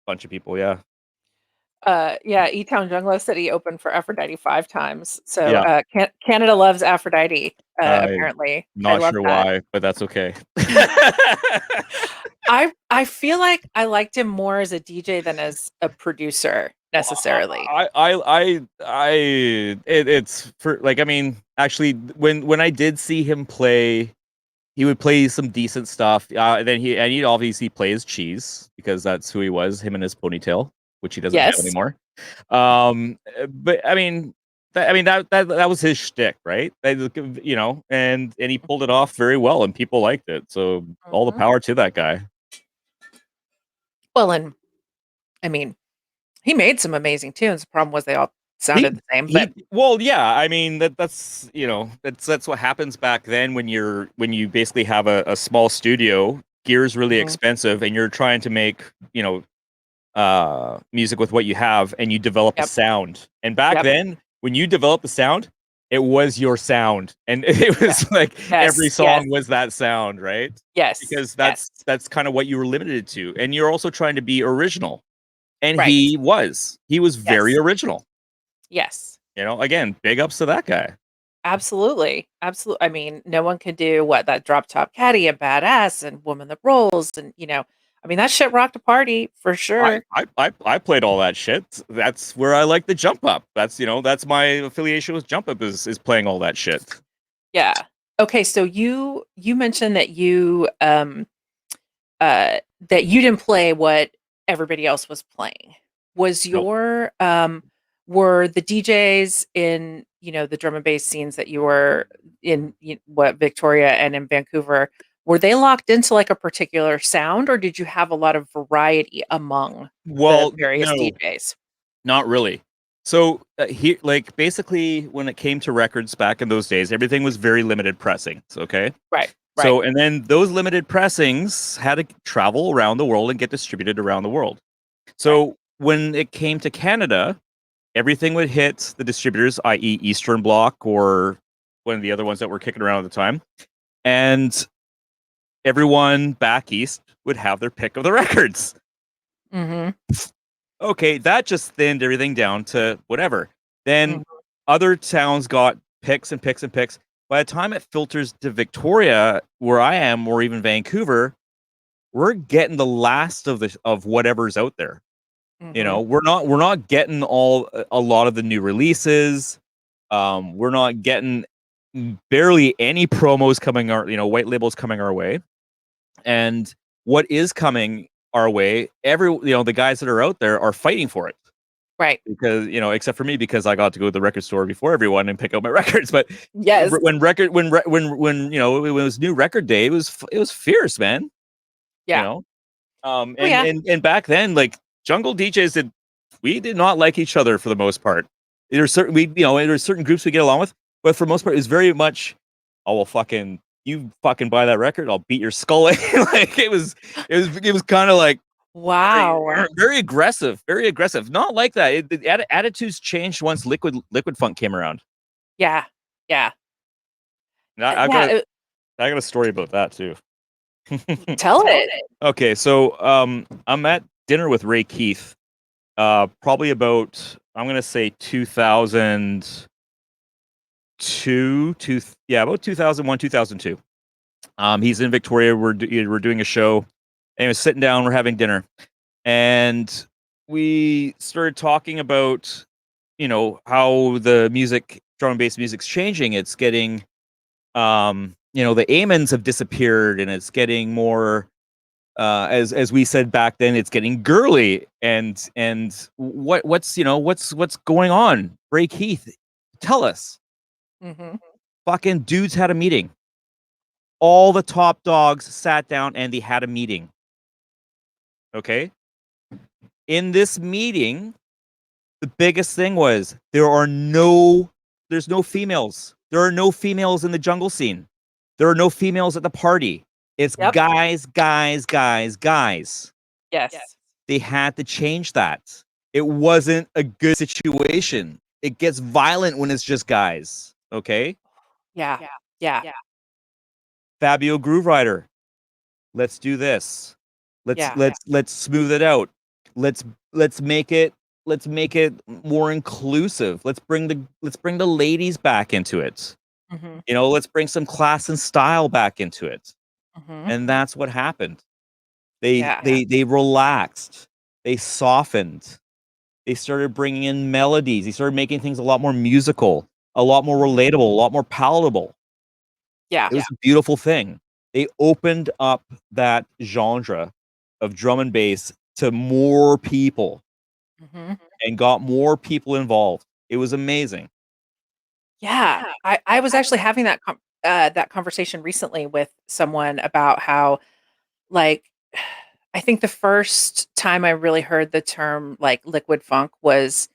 bunch of people, yeah, Yeah, E Town Jungler said he opened for Aphrodite 5 times. So yeah. Canada loves Aphrodite. I'm Apparently, I not love sure that. why, but that's okay. I feel like I liked him more as a DJ than as a producer necessarily. It's for like, I mean, actually, when I did see him play, he would play some decent stuff. He'd obviously play his cheese because that's who he was, him and his ponytail, which he doesn't have Yes. anymore. But I mean, that was his shtick, right? And he pulled it off very well, and people liked it. So all the Mhm. power to that guy. Well, and I mean, he made some amazing tunes. The problem was they all He sounded the same, but well, yeah. I mean, that's what happens back then when you basically have a small studio. Gear's really Mhm. expensive, and you're trying to make music with what you have, and you develop a Yep. sound. And back Yep. then, when you develop the sound, it was your sound, and it Yeah. was like every Yes. Yes. song was that sound, right? Yes. Because Yes. that's kind of what you were limited to, and you're also trying to be original. And Right. he was very Yes. original. Yes. Again, big ups to that guy. Absolutely. Absolutely. I mean, no one could do what that drop top caddy and badass and woman that rolls and I mean that shit rocked a party for I, sure. I I I played all that shit. That's where I like the jump up. That's my affiliation with jump up is playing all that shit. Yeah. Okay, so you mentioned that you didn't play what everybody else was playing. Was Nope. your were the DJs in, the drum and bass scenes that you were in, what, Victoria and in Vancouver, were they locked into like a particular sound, or did you have a lot of variety among the Well, various no, DJs? not really. So here, like basically, when it came to records back in those days, everything was very limited pressings. Okay. Right. Right. So and then those limited pressings had to travel around the world and get distributed around the world. Right. So when it came to Canada, everything would hit the distributors, i.e., Eastern Bloc or one of the other ones that were kicking around at the time, and everyone back east would have their pick of the records. Mhm. Okay, that just thinned everything down to whatever. Then Mhm. other towns got picks and picks and picks. By the time it filters to Victoria, where I am, or even Vancouver, we're getting the last of whatever's out there. You Mhm. know, we're not getting a lot of the new releases. We're not getting barely any promos coming our, white labels coming our way. And what is coming our way, the guys that are out there are fighting for it Right. because, except for me, because I got to go to the record store before everyone and pick out my records. But Yes. when it was new record day, it was fierce, man. You Yeah. know, Oh, and yeah. back then, like jungle DJs we did not like each other for the most part. There's certain groups we get along with, but for the most part, it's very much, oh well, fucking you fucking buy that record, I'll beat your skull in. Like it was kind of like Wow. very aggressive, very aggressive. Not like that. Attitudes changed once Liquid Funk came around. Yeah. Yeah. And I Yeah, I got a story about that too. tell it. Okay, so I'm at dinner with Ray Keith. Probably about, I'm gonna say 2002, about 2001, 2002. He's in Victoria. We're doing a show, and we're sitting down. We're having dinner, and we started talking about, how the drum and bass music's changing. It's getting, the amens have disappeared, and it's getting more, as we said back then, it's getting girly. And what's going on? Ray Keith, tell us. Mhm. Fucking dudes had a meeting. All the top dogs sat down and they had a meeting. Okay. In this meeting, the biggest thing was there's no females. There are no females in the jungle scene. There are no females at the party. It's Yep. guys, guys, guys, guys. Yes. They had to change that. It wasn't a good situation. It gets violent when it's just guys. Okay. Yeah. Yeah. Fabio Groove Rider, let's do this. Yeah. Let's smooth it out. Let's let's make it let's make it more inclusive. Let's bring the ladies back into it. Mhm. Let's bring some class and style back into it. Mhm. And that's what happened. They Yeah. they relaxed. They softened. They started bringing in melodies. They started making things a lot more musical, a lot more relatable, a lot more palatable. Yeah. It was a beautiful thing. They opened up that genre of drum and bass to more people Mhm. and got more people involved. It was amazing. Yeah. I was actually having that conversation recently with someone about how, like, I think the first time I really heard the term, like, liquid funk was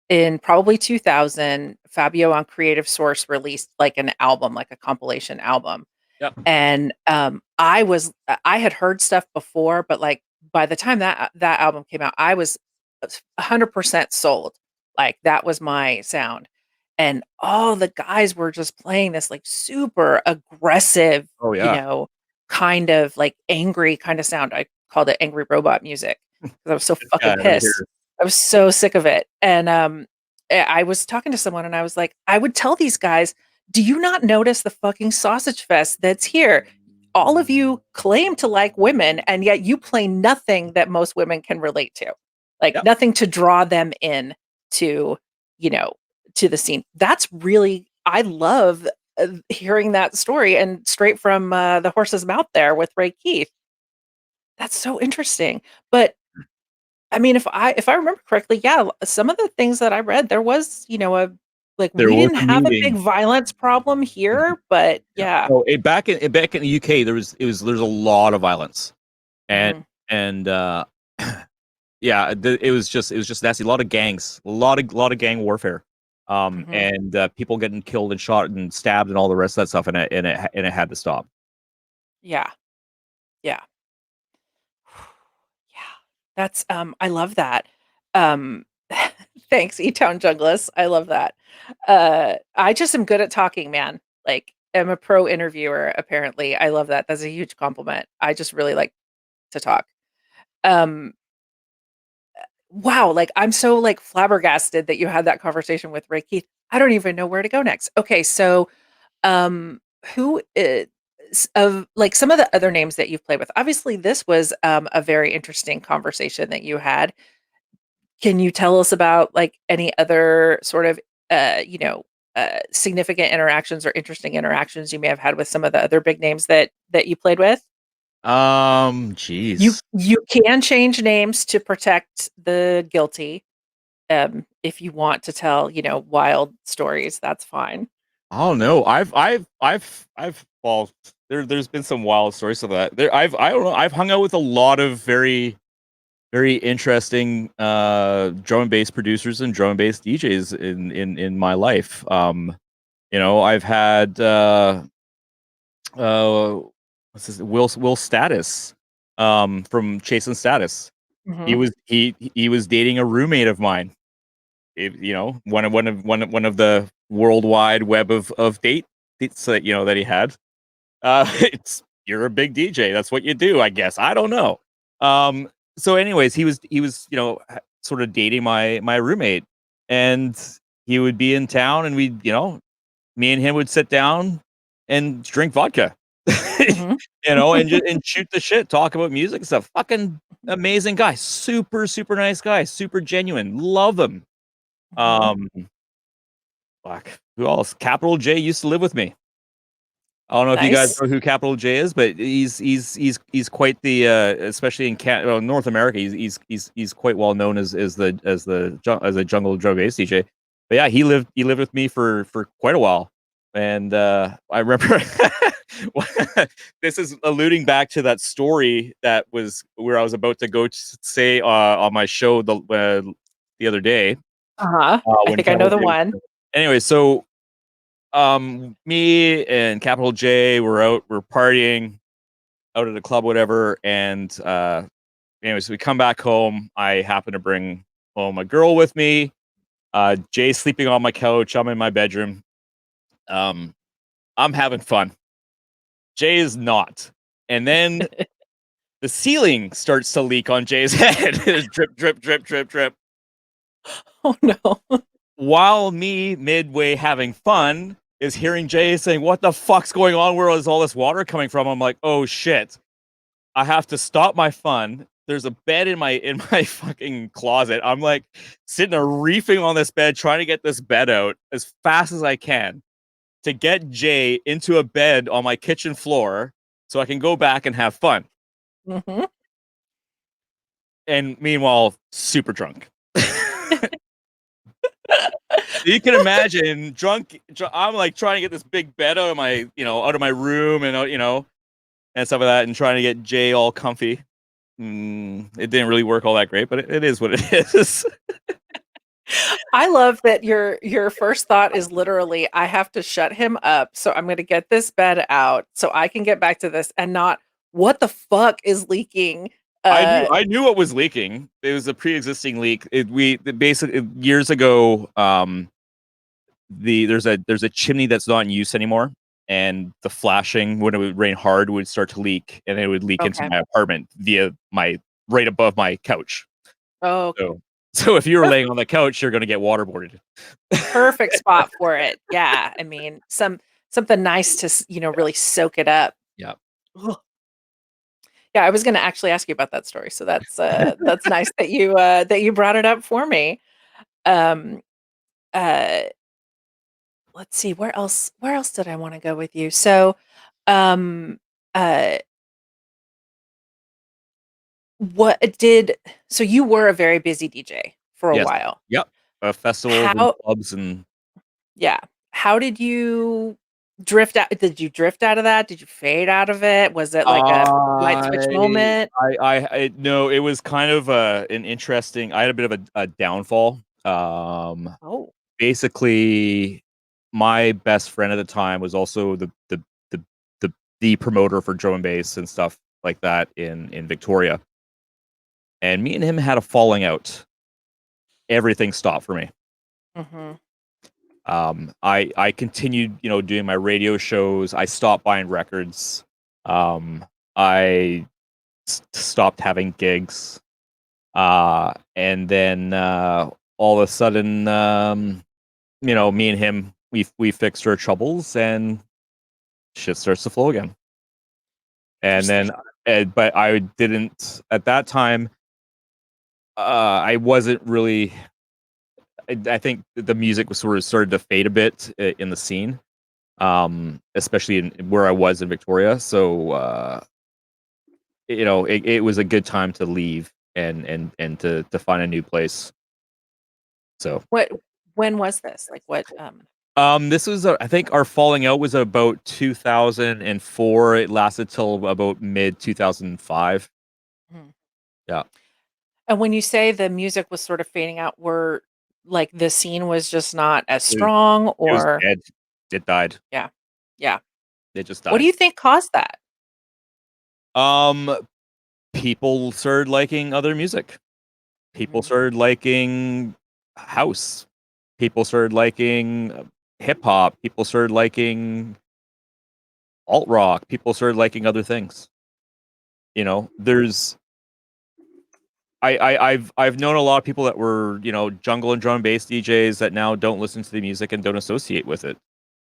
in probably 2000. Fabio on Creative Source released, like, an album, like a compilation album. Yep. And, I had heard stuff before, but, like, by the time that album came out, I was 100% sold. Like, that was my sound. And all the guys were just playing this, like, super aggressive, Oh yeah. kind of, like, angry kinda sound. I called it angry robot music because I was so This fucking guy right pissed. here. I was so sick of it. And, I was talking to someone and I was like, I would tell these guys, "Do you not notice the fucking sausage fest that's here? All of you claim to like women, and yet you play nothing that most women can relate to. Like, Yep. nothing to draw them in to, you know, to the scene." That's really, I love, hearing that story and straight from, the horse's mouth there with Ray Keith. That's so interesting. But I mean, if I remember correctly, yeah, some of the things that I read, there was, a, like, There we was didn't a have a big meeting. violence problem Mhm. here, but Yeah. yeah. Oh, back in the UK, there's a lot of violence, and Mhm. and yeah, it was just nasty. A lot of gangs, a lot of gang warfare, Mhm. and people getting killed and shot and stabbed and all the rest of that stuff, and it had to stop. Yeah. Yeah. Yeah. That's, I love that. Um, thanks, E-Town Junglist. I love that. I just am good at talking, man. Like, I'm a pro interviewer, apparently. I love that. That's a huge compliment. I just really like to talk. Um, wow, like, I'm so, like, flabbergasted that you had that conversation with Ray Keith. I don't even know where to go next. Okay, so, who is of, like, some of the other names that you've played with, obviously, this was, a very interesting conversation that you had. Can you tell us about like any other sort of you know, significant interactions or interesting interactions you may have had with some of the other big names that you played with? You Jeez. you can change names to protect the guilty. If you want to tell, you know, wild stories, that's fine. Oh no, well, there's been some wild stories of that. I don't know. I've hung out with a lot of very very interesting drum and bass producers and drum and bass DJs in my life. You know, I've had uh what's his Will Status from Chasing Status. Mhm. He was dating a roommate of mine. You know, one of the worldwide web of dates that you know that he had. It's you're a big DJ. That's what you do, I guess. I don't know. So, anyways, he was sort of dating my roommate, and he would be in town, and we me and him would sit down and drink vodka, Mhm. and shoot the shit, talk about music and stuff. Fucking amazing guy, super nice guy, super genuine. Love him. Mhm. Um, fuck, who else? Capital J used to live with me. I don't know if you guys Nice. know who Capital J is, but he's quite the especially in North America. He's quite well known as a jungle drum bass DJ. But yeah, he lived with me for quite a while, and I remember this is alluding back to that story that was where I was about to go to say on my show the other day Uh-huh. I when think I know Capital the J was. one. Anyway, so me and Capital J we're partying out at a club, whatever. And anyways, we come back home. I happen to bring home a girl with me. Jay's sleeping on my couch. I'm in my bedroom. Um, I'm having fun. Jay is not. And then the ceiling starts to leak on Jay's head. Drip, drip, drip, drip, drip. Oh, no. While me midway having fun is hearing Jay saying, "What the fuck's going on? Where is all this water coming from?" I'm like, "Oh shit." I have to stop my fun. There's a bed in my fucking closet. I'm like sitting there reefing on this bed, trying to get this bed out as fast as I can to get Jay into a bed on my kitchen floor so I can go back and have fun. Mhm. And meanwhile, super drunk. You can imagine I'm like trying to get this big bed out of my, out of my room and and stuff like that, and trying to get Jay all comfy. It didn't really work all that great, but it is what it is. I love that your first thought is literally, "I have to shut him up, so I'm gonna get this bed out so I can get back to this," and not, "What the fuck is leaking?" Uh, I knew it was leaking. It was a pre-existing leak. Basically years ago. There's a chimney that's not in use anymore, and the flashing when it would rain hard would start to leak, and it would leak into okay. my apartment via my right above my couch. Oh, okay. So so if you were laying on the couch, you're gonna get waterboarded. Perfect spot for it. Yeah, I mean, something nice to you know, really soak it up. Yeah. Ugh. Yeah, I was gonna actually ask you about that story, so that's nice that you brought it up for me. Um, uh, let's see, where else did I wanna go with you? So, um, uh, what did so you were a very busy DJ for a Yes. while. Yep. Festivals and How clubs and Yeah. How did you drift out? Did you drift out of that? Did you fade out of it? Was it like a light switch I moment? no, it was kind of an interesting. I had a bit of a downfall. Oh, Basically, my best friend at the time was also the the the promoter for drum and bass and stuff like that in Victoria. And me and him had a falling out. Everything stopped for me. mhm, I continued, doing my radio shows. I stopped buying records. I stopped having gigs. And then all of a sudden, me and him, we fixed our troubles, and shit starts to flow again. And then, interesting. but I didn't at that time. I wasn't really. I think the music was sort of started to fade a bit in the scene, especially in where I was in Victoria. So it was a good time to leave and to find a new place. So What when was this? Like what this was I think our falling out was about 2004. It lasted till about mid 2005. Mhm. Yeah, And when you say the music was sort of fading out, were like the scene was just not as it was, strong it was or dead. It died. yeah. Yeah. It just What do died. you think caused that? Um, People started liking other music. People Mhm. started liking house. People started liking hip hop. People started liking alt rock. People started liking other things. There's I've known a lot of people that were jungle and drum bass DJs that now don't listen to the music and don't associate with it.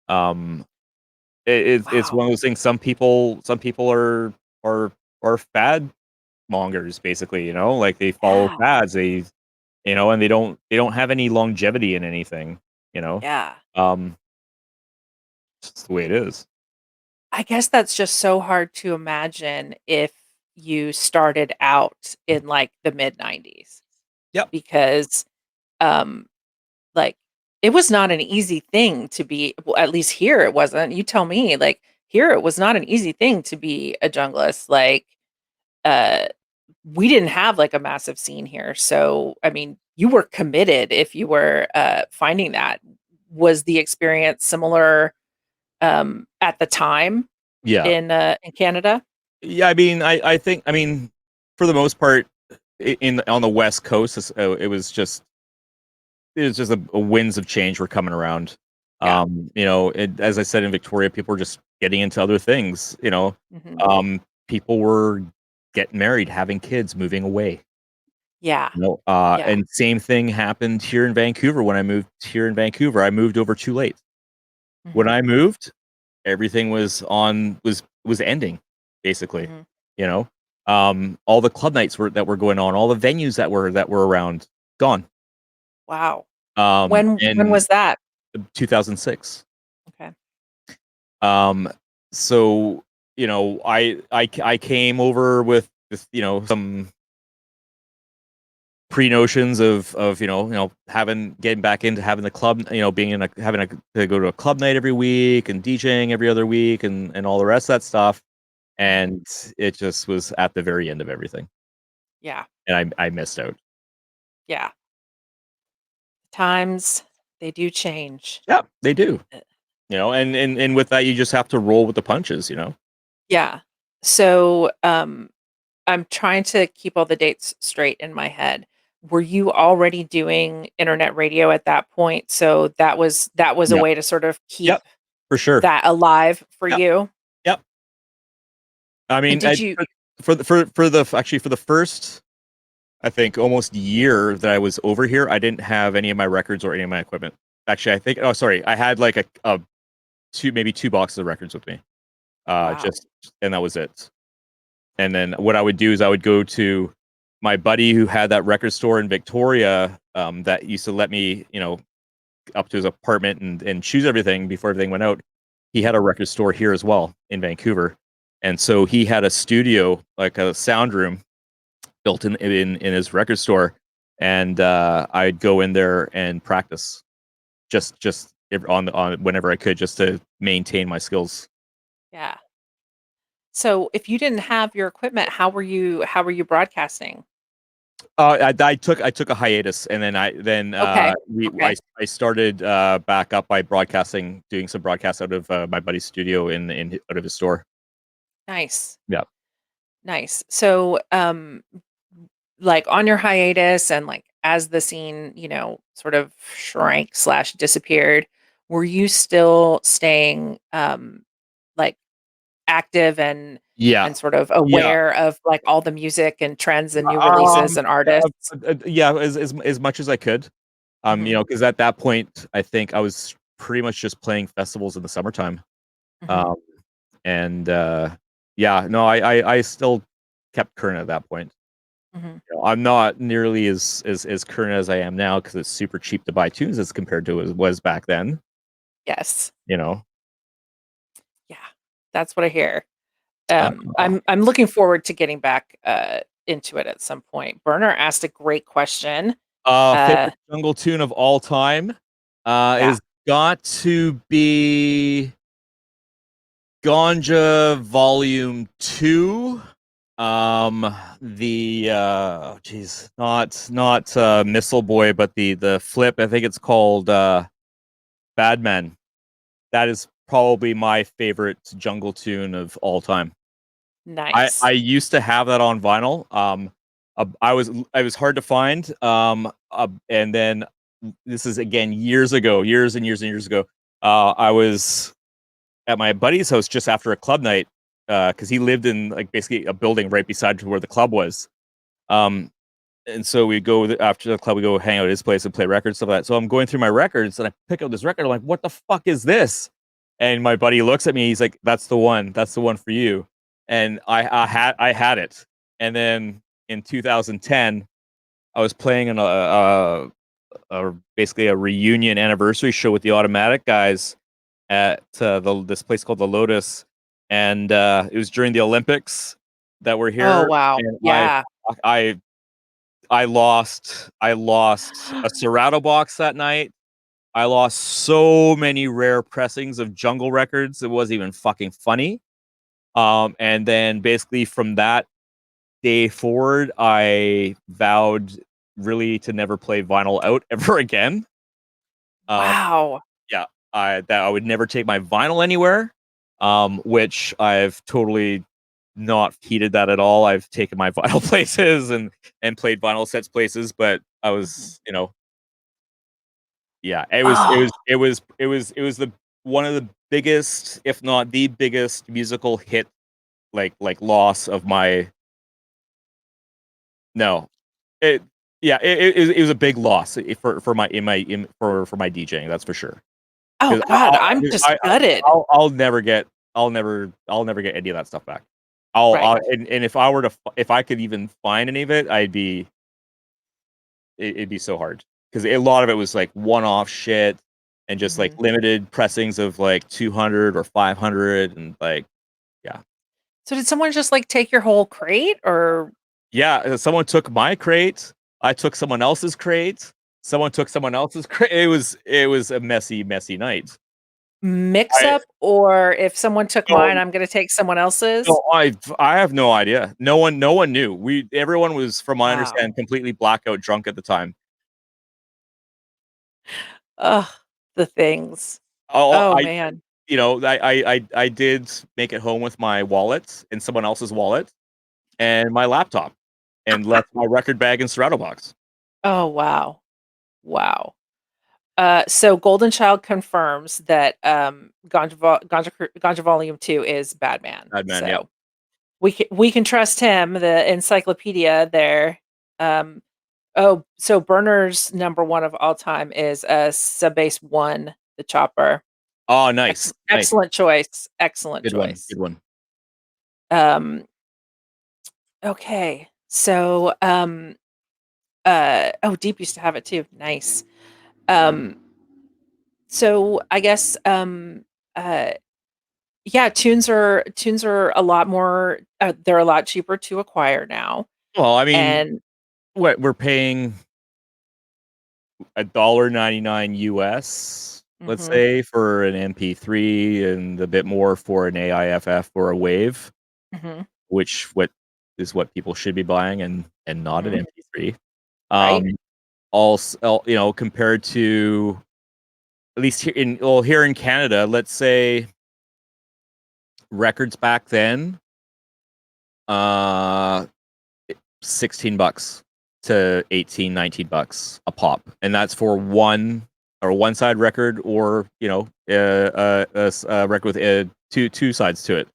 Um, it's Wow. one of those things. Some people are are fad mongers basically. Like they follow Yeah. fads. And they don't have any longevity in anything. You know, Yeah. um, it's just the way it is. I guess that's just so hard to imagine if you started out in like the mid 90s Yep. because um like it was not an easy thing to be well, at least here it wasn't. You tell me, like here it was not an easy thing to be a junglist. Like uh we didn't have like a massive scene here. So I mean, you were committed if you were finding that. Was the experience similar at the time Yeah. in Canada? Yeah. I mean, for the most part, on the West Coast, it was just a winds of change were coming around. Yeah. As I said in Victoria, people were just getting into other things. Mhm. People were getting married, having kids, moving away. Yeah. Yeah. And same thing happened here in Vancouver when I moved here in Vancouver. I moved over too late. When Mhm. I moved, everything was ending, basically. Mhm. You know, all the club nights that were going on, all the venues that were around, gone. Wow. When In was that? 2006. Okay. Um, so I came over with this, some pre notions of having getting back into having the club, being in a having to go to a club night every week and DJing every other week and all the rest of that stuff. Mhm. And it just was at the very end of everything, Yeah. and I missed out. Yeah. Times, they do change. Yeah, they do. Uh, And with that, you just have to roll with the punches. yeah. So, I'm trying to keep all the dates straight in my head. Were you already doing internet radio at that point? So that was a Yep, way to sort of yep, keep for sure. that alive for Yep, you? yep. I And mean, did you actually for the first, I think, almost year that I was over here, I didn't have any of my records or any of my equipment. Actually, I think. Oh, sorry, I had like a maybe two boxes of records with me. wow. Just and that was it. And then what I would do is I would go to my buddy who had that record store in Victoria, that used to let me, up to his apartment and choose everything before everything went out. He had a record store here as well in Vancouver, and so he had a studio, like a sound room, built in his record store, and I'd go in there and practice just on whenever I could, just to maintain my skills. Yeah. So if you didn't have your equipment, how were you broadcasting? I took a hiatus, and then Okay. we Okay. I started back up by broadcasting, doing some broadcasts out of my buddy's studio in out of his store. Nice. Yeah, Nice. So, like on your hiatus and like as the scene, sort of shrank slash disappeared, were you still staying like active yeah, and sort of yeah. aware of like all the music and trends and new releases Um, and artists? yeah, as much as I could. Hmm. Because at that point, I think I was pretty much just playing festivals in the summertime. Hmm. Um, and yeah, no, I still kept current at that point. Mhm. I'm not nearly as current as I am now because it's super cheap to buy tunes as compared to as it was back then. Yes. You know, Yeah. That's what I hear. uh, I'm looking forward to getting back, into it at some point. Burner asked a great question. Uh, favorite jungle tune of all time yeah. is got to be Ganja Volume 2. The geez, not Missile Boy, but the flip. I think it's called Bad Man. That is probably my favorite jungle tune of all time. I Nice. used to have that on vinyl. I was hard to find. And then this is again years ago, years and years and years ago. I was at my buddy's house just after a club night because he lived in like basically a building right beside where the club was. Um, and so we go after the club, we go hang out at his place and play records, stuff like that. So I'm going through my records and I pick up this record. I'm like, what the fuck is this? And my buddy looks at me. He's like, that's the one. That's the one for you. And I had it. And then in 2010, I was playing in basically a reunion anniversary show with the Automatic guys at this place called the Lotus, and it was during the Olympics that were Oh, here, wow. and Yeah. I I lost a Serato box that night. I lost so many rare pressings of Jungle Records. It wasn't even fucking funny. And then basically from that day forward, I vowed really to never play vinyl out ever again. Um, Wow. yeah, I would never take my vinyl anywhere, which I've totally not heeded that at all. I've taken my vinyl places and played vinyl sets places, but I Mhm. was, yeah, Oh, it was the one of the biggest, if not the biggest, musical hit like loss of my no, it yeah, it was a big loss for my for my DJing. That's for sure. oh 'Cause god, I'm just gutted. I'll never get any of that stuff back. Right. And if I were to if I could even find any of it, it'd be so hard because a lot of it was like one-off shit and just like Mhm. limited pressings of like 200 or 500 and like yeah. So did someone just, like, take your whole crate or Yeah, someone took my crate, I took someone else's crate, someone took someone else's crate. It was a messy night. mix I up, or if someone took mine, no I'm gonna take someone else's? No, I have no idea. No one knew. Everyone was, from my Wow. understanding, completely blackout drunk at the time. Ugh, the things. All Oh, I man. I did make it home with my wallet and someone else's wallet and my laptop and left my record bag and Serato box. Oh, wow. Wow. So Golden Child confirms that, Ganja Volume 2 is Bad Man. Bad man, yep. So we can trust him, the encyclopedia there. Um, oh, so Burner's number 1 of all time is, Subbase 1, The Chopper. Oh, nice, nice. Excellent choice, excellent Good one, choice. good one. Um, okay. So, oh, Deep used to have it too, nice. Um, so I guess, uh yeah, tunes are a lot more they're a lot cheaper to acquire now, Well, I mean, and what we're paying $1.99 US, let's mhm, say, for an MP3 and a bit more for an AIFF or a Wave. mhm, Which what is what people should be buying and not an mhm, MP3. right? Um, also, compared to at least here in Canada, let's say records back then, uh, $16 to 18, $19 a pop, and that's for one side record or a record with two sides to it.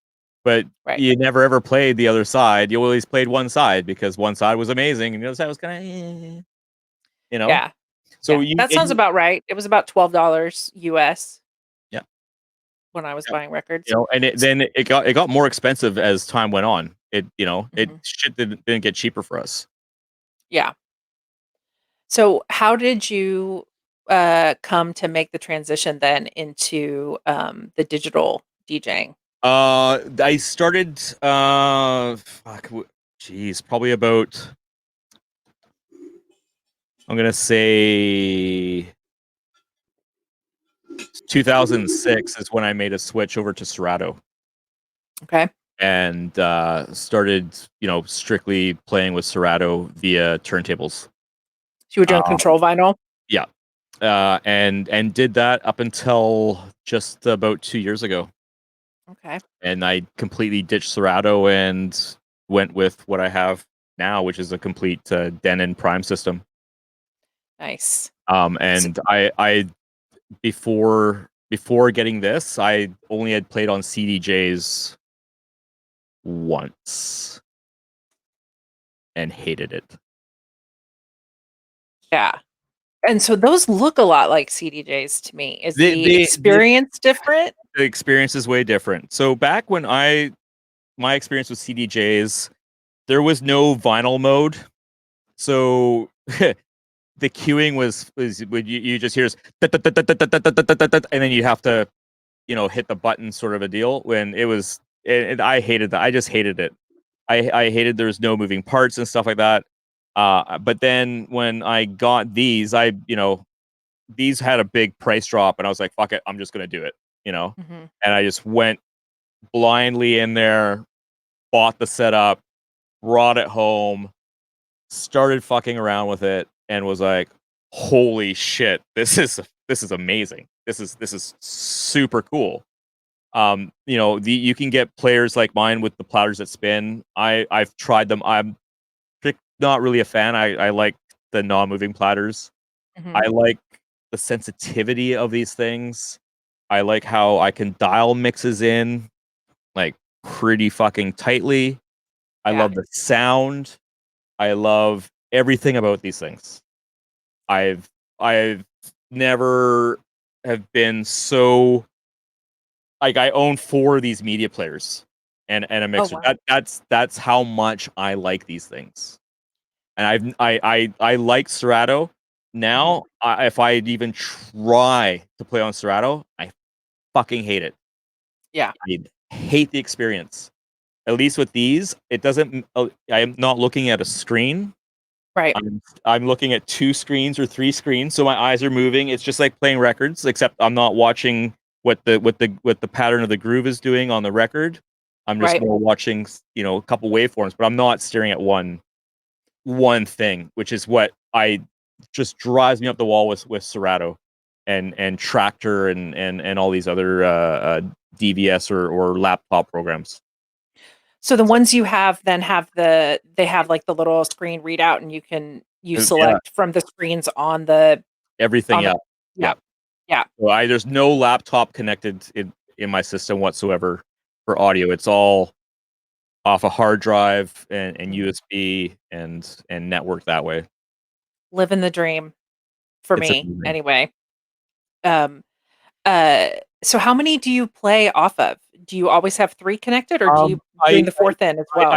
But Right. you never ever played the other side. You always played one side because one side was amazing and the other side was kind of, you know. Yeah, So yeah, that sounds about right. It was about $12 US yeah, when I was yeah, buying records. and S then it got more expensive as time went on. It Mhm. shit didn't get cheaper for us. Yeah. So how did you come to make the transition then into the digital DJing? I started, geez, probably about, I'm gonna say 2006 is when I made a switch over to Serato Okay. and started, strictly playing with Serato via turntables. So you were doing Um, control vinyl? yeah, and did that up until just about 2 years ago, Okay. and I completely ditched Serato and went with what I have now, which is a complete Denon Prime system. Nice. So, And I before getting this, I only had played on CDJs once and hated it. yeah. And so those look a lot like CDJs to me. Is The the the the, experience different? the experience is way different. So back when my experience with CDJs, there was no vinyl mode. So the queuing was when you just hear this, and then you have to hit the button sort of a deal. When it was, and I hated that. I just hated it. I hated there's no moving parts and stuff like that. But then when I got these, these had a big price drop, and I was like, fuck it, I'm just gonna do it, Mhm. and I just went blindly in there, bought the setup, brought it home, started fucking around with it, and was like, holy shit, this is amazing. This is super cool. You can get players like mine with the platters that spin. I've tried them. I'm not really a fan. I like the non-moving platters. Mhm. I like the sensitivity of these things. I like how I can dial mixes in like pretty fucking tightly. I Yeah. love the sound. I love everything about these things. I've never have been so like I own four of these media players and a Oh, mixer. wow. That's how much I like these things. And I like Serato. Mhm. Now, if I even try to play on Serato, I fucking hate it. Yeah. I hate the experience. At least with these, it doesn't. I am not looking at a screen. Right. I'm looking at two screens or three screens, so my eyes are moving. It's just like playing records, except I'm not watching what the pattern of the groove is doing on the record. I'm just Right. more watching, a couple waveforms, but I'm not staring at one thing, which is what I just drives me up the wall with Serato and Tractor and all these other DVS or laptop programs. So the ones you have then have they have, like, the little screen readout, and you Yeah, select from the screens on everything. the Yeah, yeah. yeah. Yeah. So there's no laptop connected in my system whatsoever for audio. It's all off a hard drive and Mhm. USB and network that way. Living the dream for It's me amazing. anyway. Um, uh, so how many do you play off of? Do you always have 3 connected, or do you bring I the 4th in as well?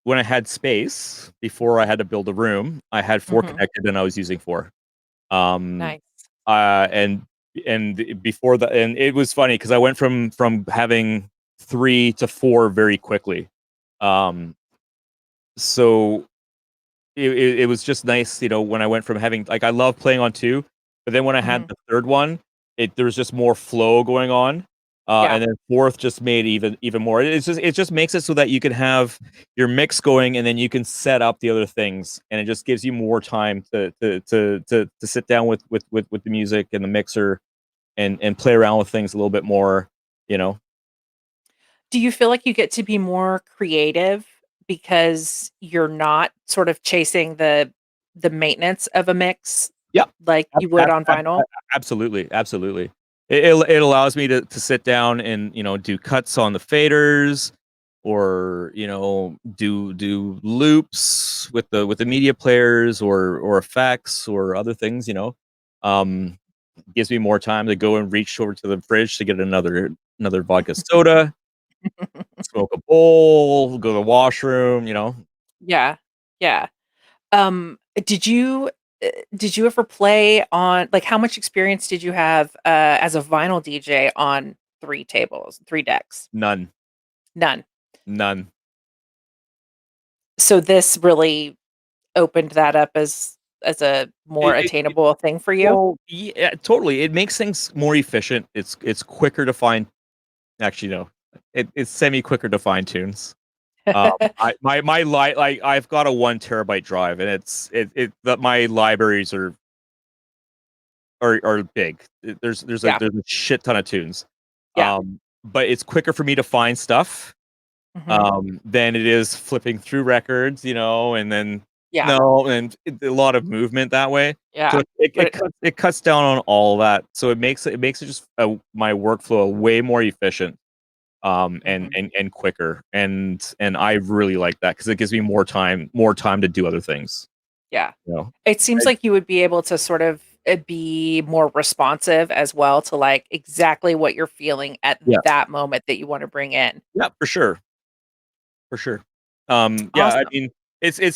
when I had space before I had to build a room, I had four Mhm. connected and I was using four. Um, Nice. uh, and before that, and it was funny because I went from having three to four very quickly. Um, so it was just nice, when I went from having like I love playing on two, but then when I had Mhm. the third one, there was just more flow going on. Yeah. And then fourth just made even more. It just makes it so that you can have your mix going, and then you can set up the other things, and it just gives you more time to sit down with the music and the mixer and play around with things a little bit more. You know, Do you feel like you get to be more creative because you're not sort of chasing the maintenance of a mix yeah, like ab- you would ab- on ab- vinyl? absolutely, absolutely. It allows me to sit down and do cuts on the faders, or do loops with the media players, or effects or other things. Um, gives me more time to go and reach over to the fridge to get another vodka soda, smoke a bowl, go to the washroom. Yeah. Yeah. Did you did you ever play on like how much experience did you have as a vinyl DJ on 3 decks? None, None. none. So this really opened that up as a more It attainable thing for you? well, yeah, totally. It makes things more efficient. It's quicker to find. Actually, no, it's semi quicker to find tunes. I my like I've got a 1 terabyte drive, and my libraries are big. Yeah. There's a shit ton of tunes. Yeah. But it's quicker for me to find stuff Mhm. than it is flipping through records, and then Yeah. no, and a lot of movement that way. So Yeah. it, But it cuts it cuts down on all that. So it makes it just my workflow way more efficient, and mhm. and quicker, and I really like that because it gives me more time to do other things. Yeah. You know, It seems I, like you would be able to sort of, be more responsive as well to, like, exactly what you're feeling at yeah, that moment that you wanna bring in. yeah, for sure. Yeah, I Awesome. mean, it's it,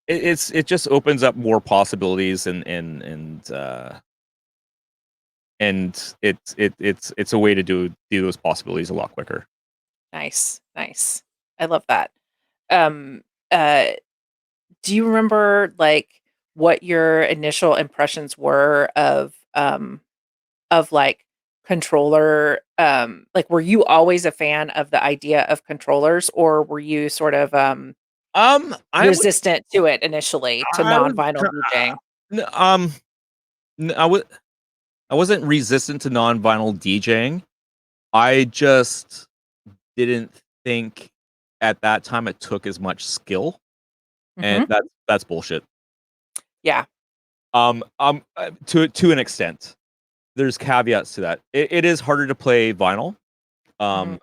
it just opens up more possibilities, and it's a way to do those possibilities a lot quicker. Nice, nice. I love that. Um, uh, do you remember, like, what your initial impressions were of, like, controller, like, were you always a fan of the idea of controllers, or were you sort of, I would resistant to it initially, to I would non-vinyl DJing? n- n- I wasn't resistant to non-vinyl DJing. I just didn't think at that time it took as much skill, and Mhm. that's bullshit. Yeah. To an extent, there's caveats to that. It is harder to play vinyl. Mhm. Um,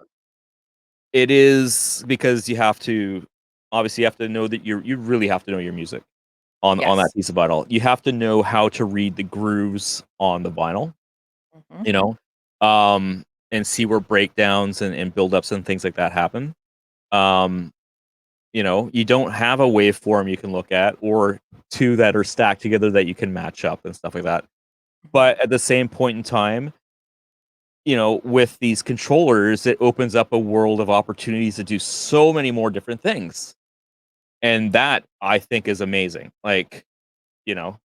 it is because you have to know that you really have to know your music on that Yes. piece of vinyl. You have to know how to read the grooves on the vinyl, Mhm. you know, um, and see where breakdowns and buildups and things like that happen. Um, you don't have a waveform you can look at, or two that are stacked together that you can match up and stuff like that. Mhm. But at the same point in time, with these controllers, it opens up a world of opportunities to do so many more different things. And that I think is amazing. Like, you know,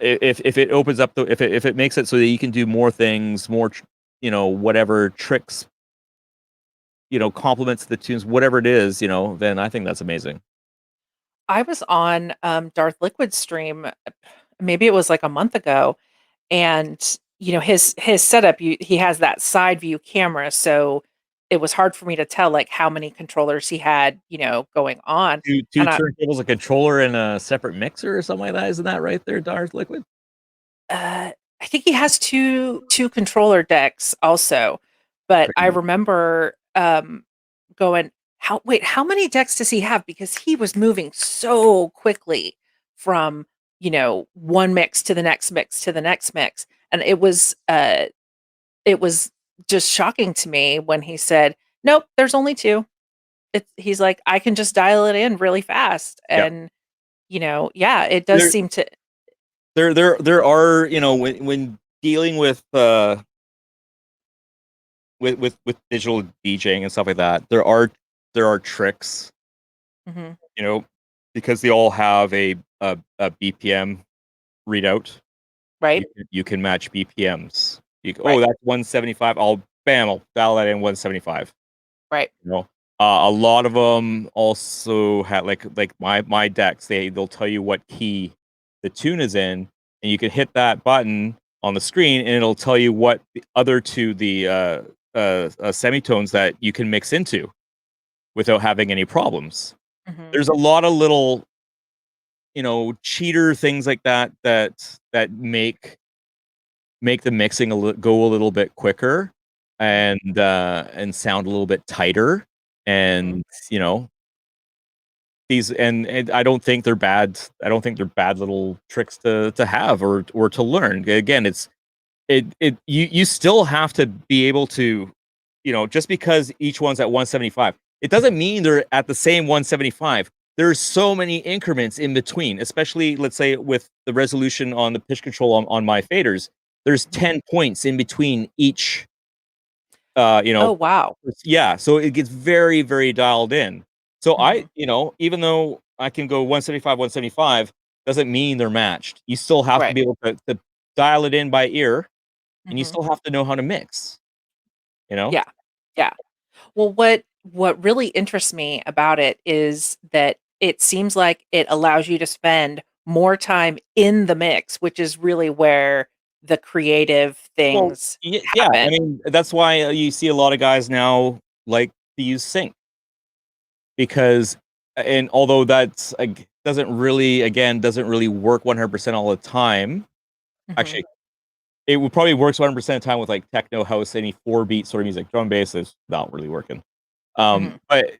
if it opens up if it makes it so that you can do more things, whatever tricks, complements the tunes, whatever it is, then I think that's amazing. I was on, Darth Liquid's stream, maybe it was, like, a month ago, and, his setup, he has that side view camera, so it was hard for me to tell, like, how many controllers he had, going on, Two and I turntables, a controller, and a separate mixer or something like that. Isn't that right there, Darth Liquid? I think he has two controller decks also, but I Crazy. remember, going, how many decks does he have?" Because he was moving so quickly from, one mix to the next mix to the next mix, and it was just shocking to me when he said, "Nope, there's only 2." He's like, "I can just dial it in really fast," Yeah. and, yeah, it does There seem to. there are, when dealing with digital DJing and stuff like that, there are tricks, Mhm, you know, because they all have a BPM readout. right? You can match BPMs. Right, That's 175. I'll dial that in 175. right. You know, a lot of them also have like my decks. They'll tell you what key the tune is in, and you can hit that button on the screen, and it'll tell you what the other two semitones that you can mix into without having any problems. Mhm. There's a lot of little cheater things like that make the mixing go a little bit quicker, Mhm, and sound a little bit tighter, mhm. and you know these and I don't think they're bad. I don't think they're bad little tricks to have, or to learn. Again, you still have to be able to, just because each one's at 175, it doesn't mean they're at the same 175. There's so many increments in between, especially let's say with the resolution on the pitch control on my faders. There's 10 points in between each, you Oh, know, wow. yeah. So it gets very, very dialed in. So Mhm. even though I can go 175, 175, doesn't mean they're matched. You still have to Right. be able to dial it in by ear, and you Mhm. still have to know how to mix, you know? Yeah. Yeah. Well, what really interests me about it is that it seems like it allows you to spend more time in the mix, which is really where the creative Well, things yeah, I happen. mean, that's why, you see a lot of guys now like to use sync because and although that's, doesn't really work 100% all the time. Mhm. Actually, it would probably works 100% of the time with, like, techno, house, any 4-beat sort of music. Drum and bass is not really working. Mhm. But,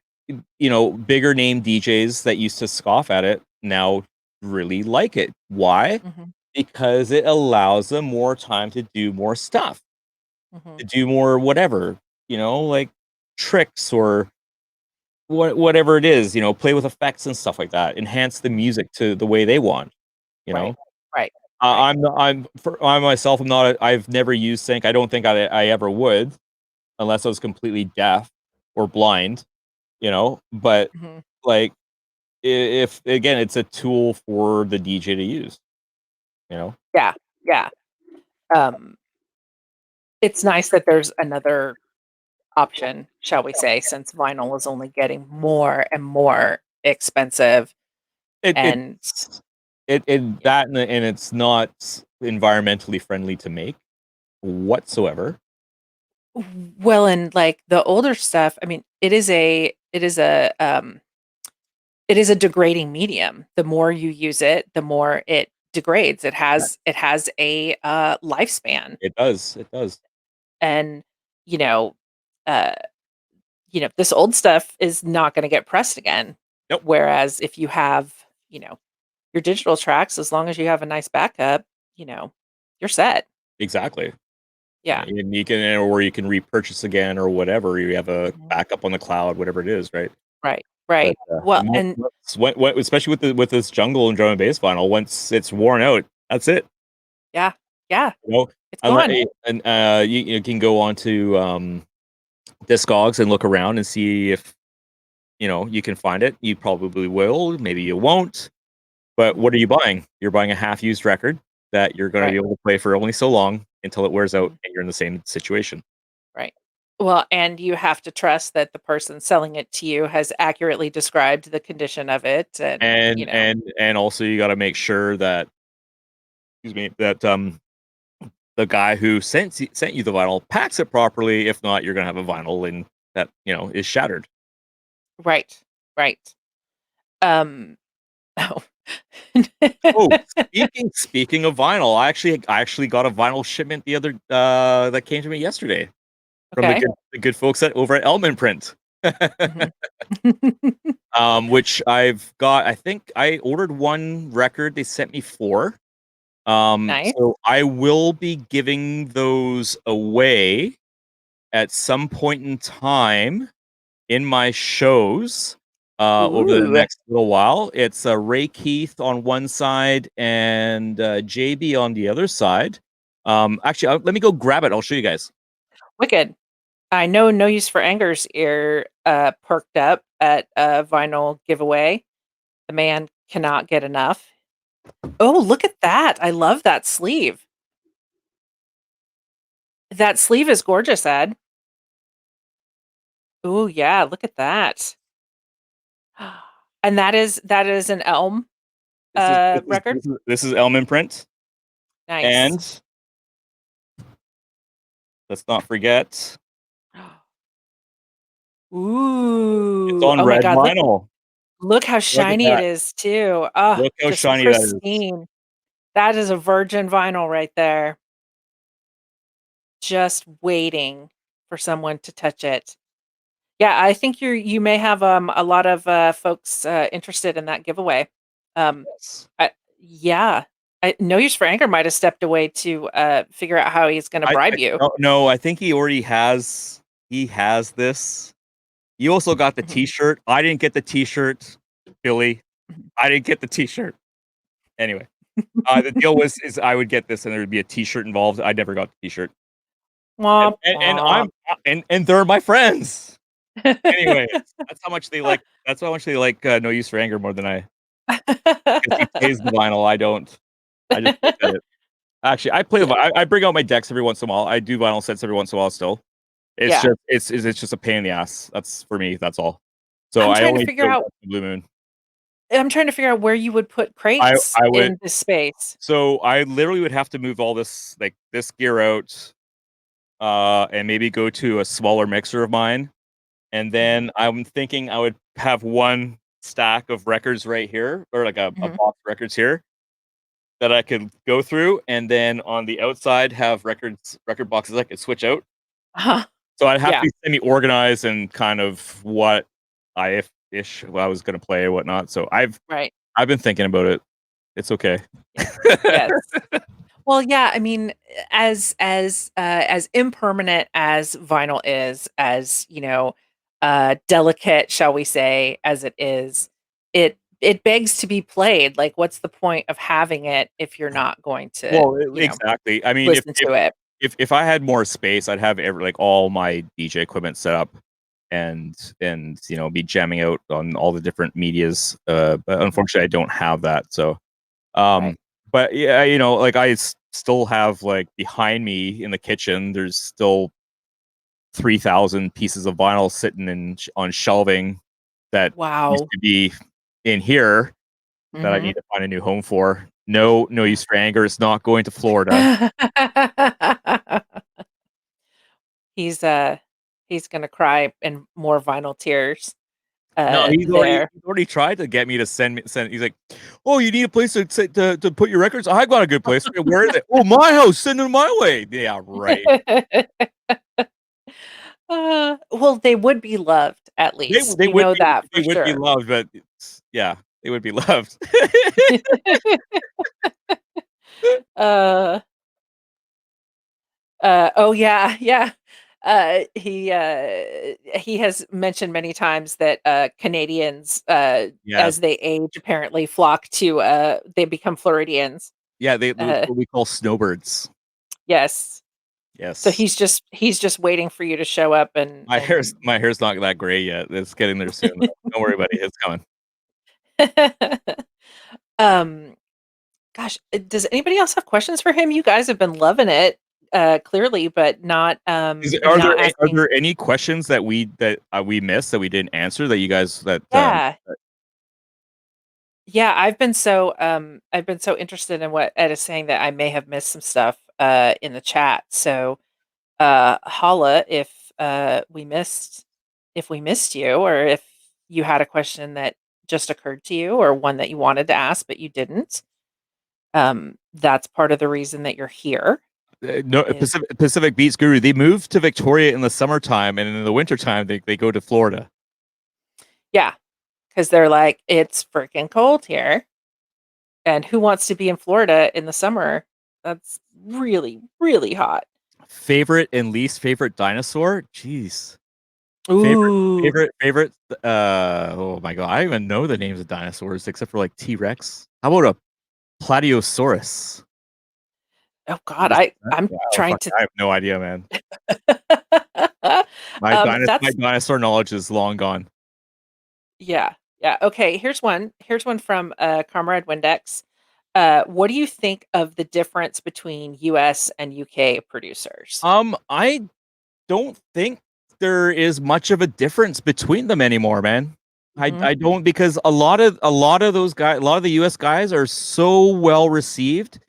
bigger name DJs that used to scoff at it now really like it. Why? Mhm. Because it allows them more time to do more stuff, Mhm. to do more whatever, like tricks or whatever it is, play with effects and stuff like that, enhance the Mhm. music to the way they want, you Right. know? Right. Right. I myself am not I've never used sync. I don't think I ever would unless I was completely deaf or blind, but, Mhm. like, if again, it's a tool for the DJ to use, you know? Yeah. Yeah. Um, it's nice that there's another option, shall we say, since vinyl is only getting more and more expensive It it and yeah. that and it's not environmentally friendly to make whatsoever. Well, and like the older stuff, I mean, it is a degrading medium. The more you use it, the more it degrades. It has a lifespan, It does. and you know, uh, this old stuff is not going to get pressed again. Nope, Whereas if you have, you know, your digital tracks, as long as you have a nice backup, you know, you're set. exactly. Yeah. And you can or you can repurchase again or whatever, you have a Mhm. backup on the cloud, whatever it is, right? Right. But, Right. Well, and especially with this jungle and drum and bass vinyl, once it's worn out, that's it, yeah, yeah, you know? it's Unless gone. and, you can go on to, Discogs and look around and see if, you can find it. You probably will, maybe you won't, but what are Mhm. you buying? You're buying a half-used record that you're gonna be Right. able to play for only so long until it wears out Mhm. and you're in the same situation. Right. Well, and you have to trust that the person selling it to you has accurately described the condition of it and, And also you gotta make sure that excuse me, that, the guy who sent you the vinyl packs it properly. If not, you're gonna have a vinyl and that, is shattered. right. Right. Um, oh. Oh, speaking of vinyl, I actually got a vinyl shipment that came to me yesterday from Okay. the good folks over at Elman Print. Mhm. Which I've got I think I ordered 1 record, they sent me 4. Nice. So I will be giving those away at some point in time in my shows, over the Ooh, next little while. It's, Ray Keith on one side and, JB on the other side. Actually, let me go grab it, I'll show you guys. wicked. I know No Use for Anger's ear, perked up at a vinyl giveaway. The man cannot get enough. Oh, look at that. I love that sleeve. That sleeve is gorgeous, Ed. Oh yeah, look at that. And that is an Elm, This is record? this is Elm Imprint, Nice. and let's not forget, it's Ooh, on oh my red god, vinyl. look how Look at shiny it that. is too. Oh, Look how just shiny that is. pristine. That is a virgin vinyl right there, just waiting for someone to touch it. Yeah, I think you may have, a lot of, folks, interested in that giveaway. Um, Yes. I yeah. No Use for Anger might have stepped away to, figure out how he's gonna I bribe you. no, no, I think he already he has this. You also got the Mhm. T-shirt. I didn't get the T-shirt, Billy. Mhm. I didn't get the T-shirt. Anyway, the deal is I would get this, and there would be a T-shirt involved. I never got the T-shirt, and Womp and womp. I'm and they're my friends. Anyways, that's how much they like. That's how much they like No Use for Anger more than I. Because he plays the vinyl, I don't. I just look at it. Actually, I play the. Yeah, I bring out my decks every once in a while. I do vinyl sets every once in a while still. It's yeah. just it's just a pain in the ass. That's for me. That's all. So I'm I trying to only figure do it out once in a blue moon. where you would put I crates I would in this space. so I literally would have to move all this like this gear out, and maybe go to a smaller mixer of mine, and Mhm, then I'm thinking I would have one stack of records right here, or like a mhm. box of records here that I could go through, and then on the outside have record boxes I could switch out. Uh-huh. So I'd have to Yeah, be semi-organized and kind of what I if ish what I was gonna play or whatnot. So right. I've been thinking about it. It's okay. Yeah. Yes. Well, yeah, I mean, as impermanent as vinyl is, as, delicate, shall we say, as it begs to be played. Like, what's the point of having it if you're not going to, Well, exactly. I mean, listen to it? if I had more space, I'd have like all my DJ equipment set up and be jamming out on all the different medias. But Mhm. unfortunately, I don't have that. So, um, Right. but yeah, like still have like behind me in the kitchen. There's still 3,000 pieces of vinyl sitting on shelving that used Wow. to be in here that I Mhm. need to find a new home for. No use for anger. It's not going to Florida. He's, uh he's gonna cry in more vinyl tears, No, there. he's already tried to get me to send. He's like, "Oh, you need a place to put your records? I got a good place. Where is it? Oh, my house. Send them my way." Yeah, right. Well, they would be loved at least. You know that They for would be sure. loved, but yeah, they would be loved. Uh, oh yeah, yeah. He has mentioned many times that, Canadians, Yes, as they age, apparently flock to, they become Floridians. yeah, Uh, what we call snowbirds. yes. So Yes, he's just waiting for you to show up and my hair's not that gray yet. It's getting there soon. Though. Don't worry, buddy. It's coming. Um, gosh, does anybody else have questions for him? You guys have been loving it, clearly, but not Are asking. there any questions we missed that we didn't answer that you guys Yeah. Yeah, I've been so interested in what Ed is saying that I may have missed some stuff, in the chat. So, holla if we missed you, or if you had a question that just occurred to you, or one that you wanted to ask but you didn't. That's part of the reason that you're here no is Pacific Beats Guru. They move to Victoria in the summertime, and in the wintertime they go to Florida. yeah, because 'cause they're like, "It's freaking cold here, and who wants to be in Florida in the summer? That's really, really hot." Favorite and least favorite dinosaur? Jeez. Favorite, Ooh. favorite. Oh my god, I don't even know the names of dinosaurs except for like T Rex. How about a Plateosaurus? Oh god, What is that? I'm Wow, trying fuck, to I have no idea, man. My That's dinosaur knowledge is long gone. yeah, yeah, okay, here's one from, Comrade Windex. What do you think of the difference between US and UK producers? I don't think there is much of a difference between them anymore, man. Mhm, I don't because a lot of those guys, a lot of the US guys are so well received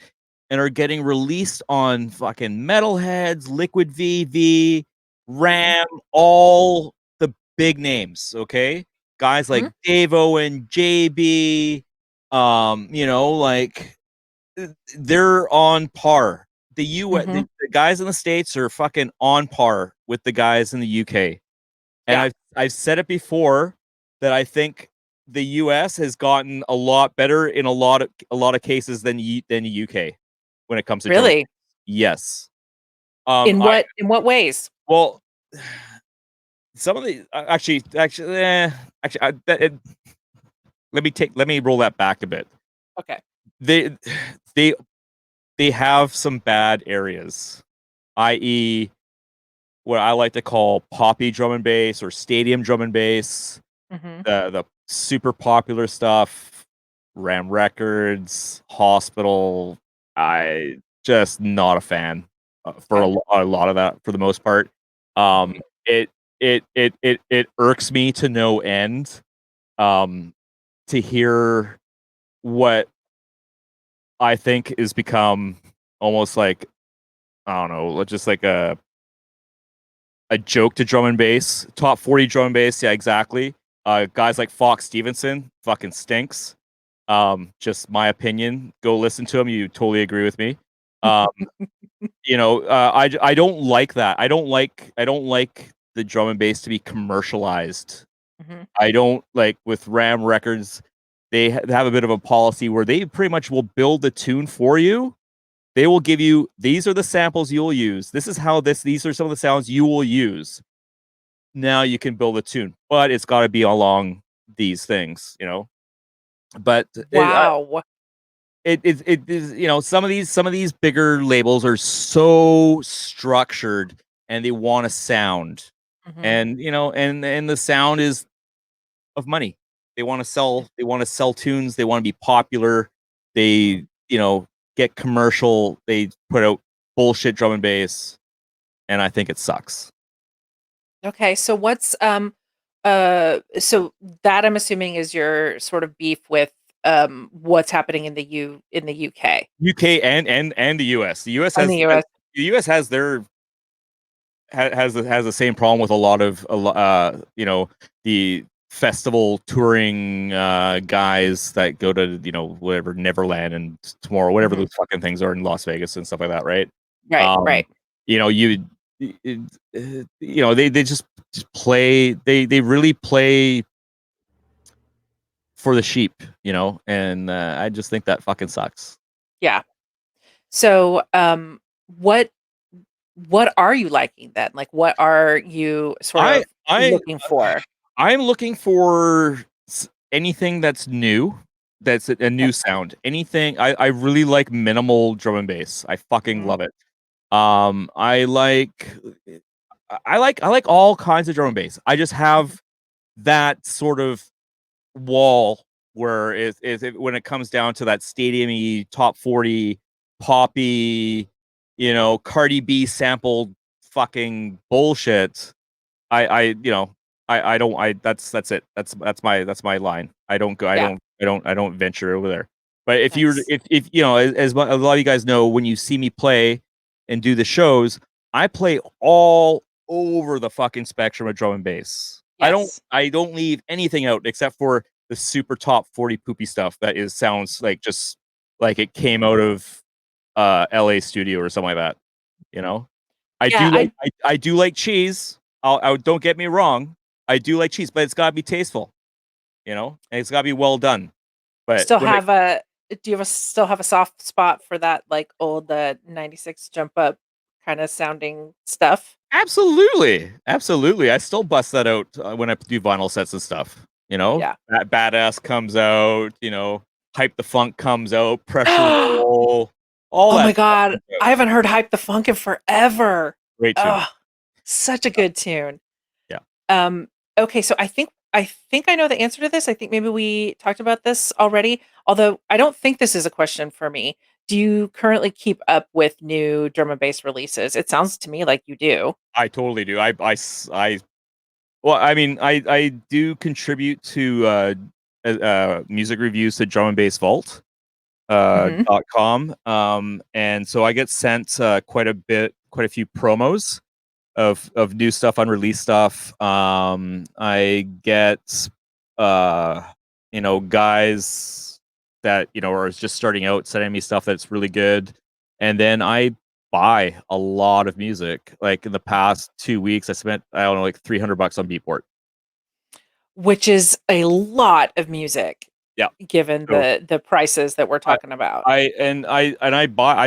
and are getting released on fucking Metalheads, Liquid VV, mhm, Ram, all the big names, okay? Guys like mhm, Dave Owen, JB, like they're on par. mhm, The guys in the States are fucking on par with the guys in the UK. And yeah, I've said it before that I think the US has gotten a lot better in a lot of cases than the UK when it comes to drum. really? Yes. I In what ways? well some of the actually, let me roll that back a bit. Okay. They they they have some bad areas, i.e., what I like to call poppy drum and bass or stadium drum and bass, Mhm. the super popular stuff, Ram Records, Hospital. I just not a fan for Okay. a lot of that for the most part. Um, Mhm. it it irks me to no end um, to hear what I think is become almost like I don't know, just like a joke to drum and bass. Top 40 drum and bass, yeah, exactly. Guys like Fox Stevenson fucking stinks. Just my opinion. Go listen to him. You totally agree with me. Um, I don't like that. I don't like the drum and bass to be commercialized. Mhm. I don't like with Ram Records. They have a bit of a policy where they pretty much will build the tune for you. They will give you these are the samples you'll use. This is how these are some of the sounds you will use. Now you can build a tune, but it's got to be along these things, But Wow. it is, some of these bigger labels are so structured and they want a sound, Mhm. and and the sound is of money. They want to Yeah. sell. They want to sell tunes. They want to be popular. Mhm. They get commercial. They put out bullshit drum and bass, and I think it sucks. Okay, so so that I'm assuming is your sort of beef with, what's happening in the UK UK and the US. and the US. The US has their has the same problem with the festival touring guys that go to whatever Neverland and Tomorrow, whatever Mhm. those fucking things are in Las Vegas and stuff like that, right? Right, Um, right. you know, you they just play they really play for the sheep, and I just think that fucking sucks. Yeah. So, what what are you liking then? Like, what are you sort I of I looking for? I'm looking for anything that's new, that's a Okay. new sound. Anything. I really like minimal drum and bass. I fucking Mhm. love it. I like I like all kinds of drum and bass. I just Mhm. have that sort of wall where when it comes down to that stadium-y top 40 poppy, Cardi B sampled fucking bullshit. I don't I that's it. That's my line. I don't go Yeah. I don't venture over there. But if you Nice. if as a lot of you guys know, when you see me play and do the shows, I play all over the fucking spectrum of drum and bass. Yes. I don't leave anything out except for the super top 40 poopy stuff that is sounds like just like it came out of LA studio or something like that, you know? Yeah, I I do like cheese. Don't get me wrong. I do like cheese, but it's gotta be tasteful, and it's gotta be well done. But still when it have a do you have a still have a soft spot for that, like, old, 96 Jump Up kinda sounding stuff? absolutely, absolutely, I still bust that out when I do vinyl sets and stuff. Yeah. That badass comes out. Hype the funk comes out. Pressure roll, all Oh my that stuff god, comes out. I haven't heard "Hype the Funk" in forever. Great tune. Oh, such a good tune. Yeah. Um, okay, so I think I know the answer to this. I think maybe we talked about this already, although I don't think this is a question for me. Do you currently keep up with new drum and bass releases? It sounds to me like you do. I totally do. Well, I mean, I do contribute to music reviews to Drum and Bass Vault Mhm. .com, and so I get sent quite a few promos of new stuff, unreleased stuff. I get uh, guys that are just starting out sending me stuff that's really good, and then I buy a lot of music. Like in the Mhm. past 2 weeks, I spent I don't know like $300 on Beatport. Which is a lot of music Yeah. given So the prices that we're I talking about. I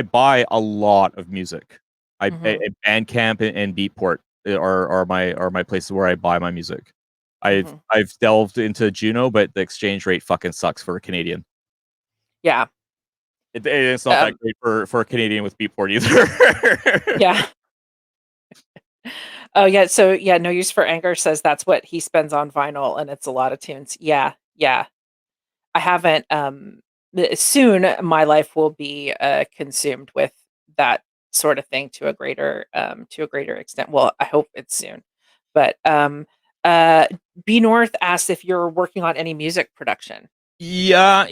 buy a lot of music. I Mhm. Bandcamp and Beatport. are my places where I buy my music. I've Mhm. I've delved into Juno, but the exchange rate fucking sucks for a Canadian. Yeah. It's not that Um, great for a Canadian with Beatport either. yeah. Oh, yeah, so, yeah, No Use for Anger says that's what he spends on vinyl, and it's a lot of tunes. Yeah, yeah. I haven't, soon my life will be, consumed with that sort of thing to a greater extent. Well, I hope it's soon. But, uh, B North asked if you're working on any music production. Yeah,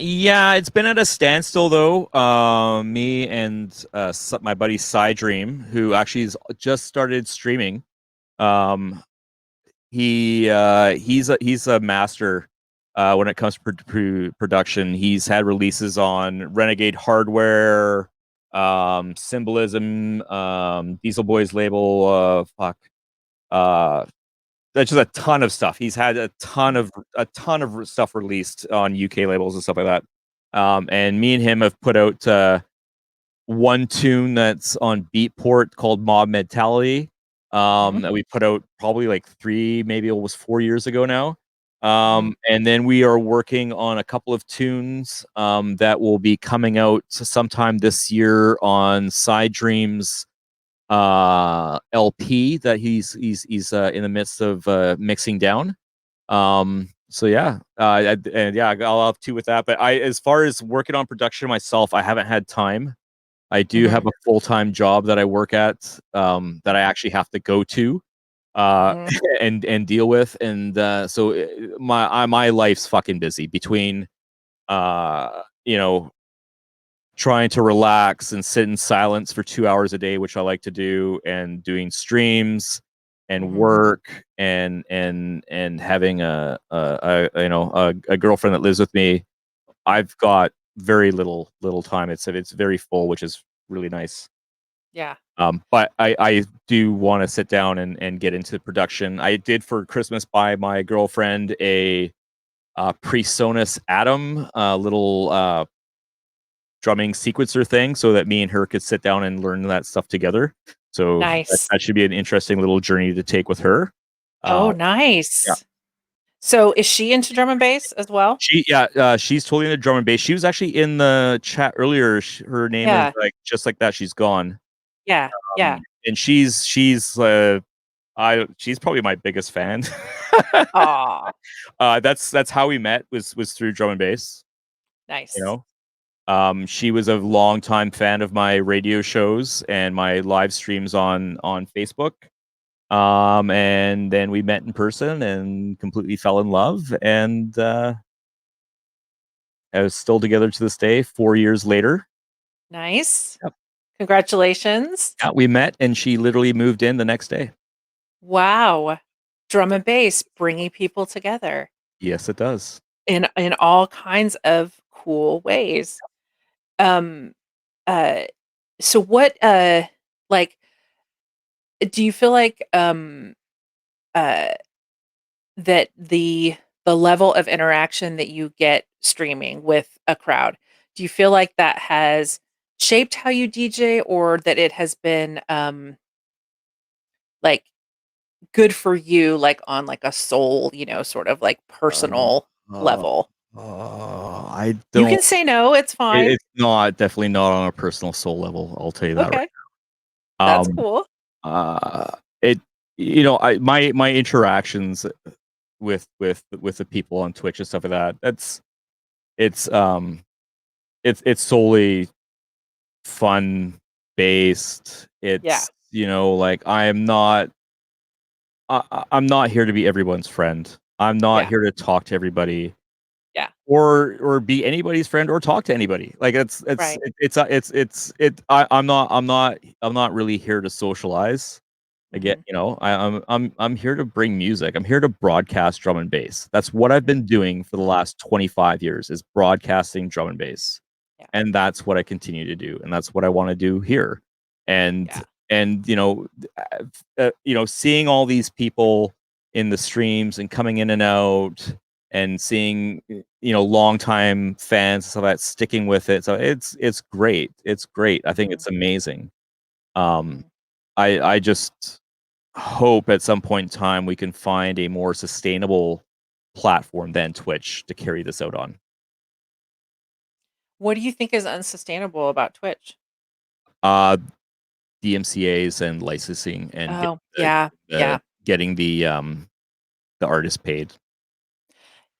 it's been at a standstill though. Me and my buddy Cy Dream, who actually has just started streaming. Um, he's a master when it comes to production. He's had releases on Renegade Hardware, Symbolism, Diesel Boys label. Uh, that's just a ton of stuff. He's had a ton of stuff released on UK labels and stuff like that. And me and him have put out one tune that's on Beatport called Mob Mentality. Mhm, That we put out probably like 3, maybe almost 4 years ago now. mhm, And then we are working on a couple of tunes that will be coming out sometime this year on Side Dreams LP that he's in the midst of mixing down. So yeah, and yeah, I'll have two with that. But as far as working on production myself, I haven't had time. I do mhm, have a full-time job that I work at, that I mhm, actually have to go to, uh, mhm, and deal with, and so my life's fucking busy between you know trying to relax and sit in silence for 2 hours a day, which I like to do, and doing streams and mhm. work and having a girlfriend that lives with me. I've got very little time. It's very full, which is really nice. Yeah. But I do want to sit down and get into production. I did for Christmas buy my girlfriend a PreSonus Atom little drumming sequencer thing so that me and her could sit down and learn that stuff together. So Nice. that should be an interesting little journey to take with her. Oh, Uh, yeah, nice. So, is she into drum and bass as well? she's totally into drum and bass. She was actually in the chat earlier. Her name is Yeah, like just like that. She's gone. yeah, yeah. And she's probably my biggest fan. Aw, That's how we met was through drum and bass. You nice. know, she was a longtime fan of my radio shows and my live streams on Facebook. And then we met in person and completely fell in love, and I was still together to this day. 4 years later, Nice. yep. Congratulations. Yeah, we met, and she literally moved in the next day. Wow. Drum and bass bringing people together Yes, it does. in all kinds of cool ways. Um, uh, so what, like, do you feel like, uh, that the level of interaction that you get streaming with a crowd, do you feel like that has shaped how you DJ or that it has been, like, good for you, like, on, like, a soul, sort of, like, Uh, personal uh, level? I You don't. can say no, it's fine. It's not definitely not on a personal soul level. I'll tell you that right. Okay, that's Um, cool. it my interactions with the people on Twitch and stuff like that. It's it's solely fun based. Yeah, Like I'm not here to be everyone's friend. I'm not yeah, here to talk to everybody yeah, or be anybody's friend or talk to anybody. Like right. I'm not really here to socialize. I get, Mhm, I'm here to bring music. I'm here to broadcast drum and bass. That's what I've mhm, been doing for the last 25 years is broadcasting drum and bass. yeah, And that's what I continue to do. And that's what I want to do here. And yeah, and seeing all these people in the streams and coming in and out and seeing longtime fans and stuff like that sticking with it. So it's great. It's great. I think mhm, it's amazing. Um mhm, I just hope at some point in time we can find a more sustainable platform than Twitch to carry this out on. What do you think is unsustainable about Twitch? Uh, DMCA's and licensing and Oh, yeah, yeah. getting the artist paid.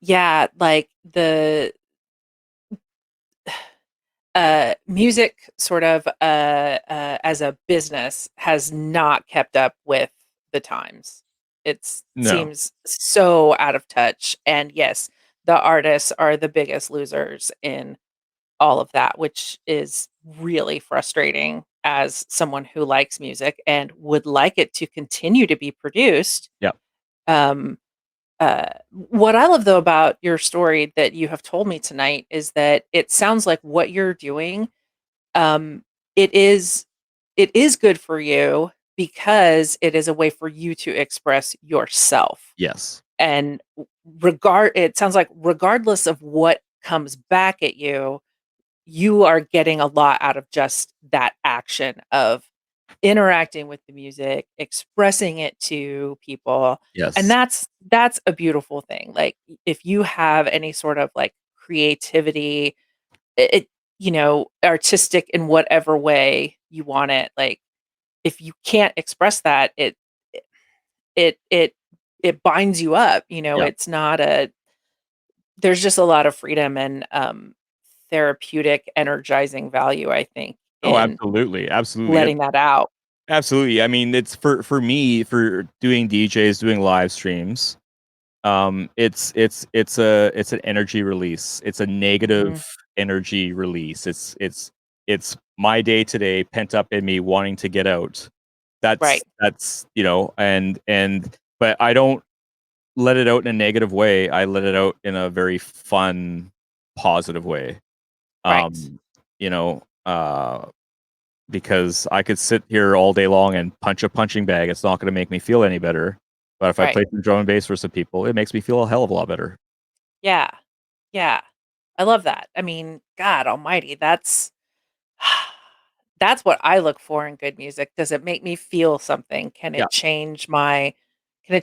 Yeah, like, music sort of, as a business has not kept up with the times. It No. seems so out of touch, and yes, the artists are the biggest losers in all of that, which is really frustrating as someone who likes music and would like it to continue to be produced. Yeah. Um, what I love though about your story that you have told me tonight is that it sounds like what you're doing, um, it is it is good for you because it is a way for you to express yourself. Yes. And it sounds like regardless of what comes back at you, you are getting a lot out of just that action of interacting with the music, expressing it to people, and Yes. that's a beautiful thing. Like, if you have any sort of, like, creativity, it artistic in whatever way you want it, like, if you can't express that, it it it binds you up, Yeah. it's not a there's just a lot of freedom and, therapeutic, energizing value, I think, Oh, in absolutely. Absolutely. letting that out. Absolutely. I mean, it's for me for doing DJs, doing live streams. It's an energy release. It's a negative Mhm. energy release. It's my day today pent up in me wanting to get out. Right, That's and but I don't let it out in a negative way. I let it out in a very fun, positive way. right, Um, you know, uh because I could sit here all day long and punch a punching bag. It's not going to make me feel any better. But if I right. play some drum and bass for some people, it makes me feel a hell of a lot better. Yeah, yeah. I love that. I mean, God almighty, that's what I look for in good music. Does it make me feel something? Yeah. Can it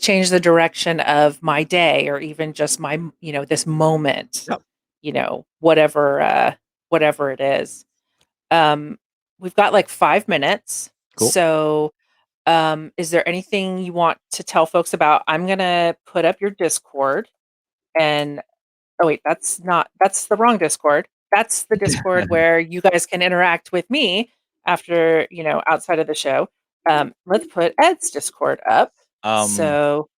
change the direction of my day or even just this moment, Yeah. whatever it is. Um, we've got like 5 minutes. Cool. So, is there anything you want to tell folks about? I'm gonna put up your Discord and oh wait, that's the wrong Discord. That's the Discord where you guys can interact with me after, outside of the show. Let's put Ed's Discord up. um, So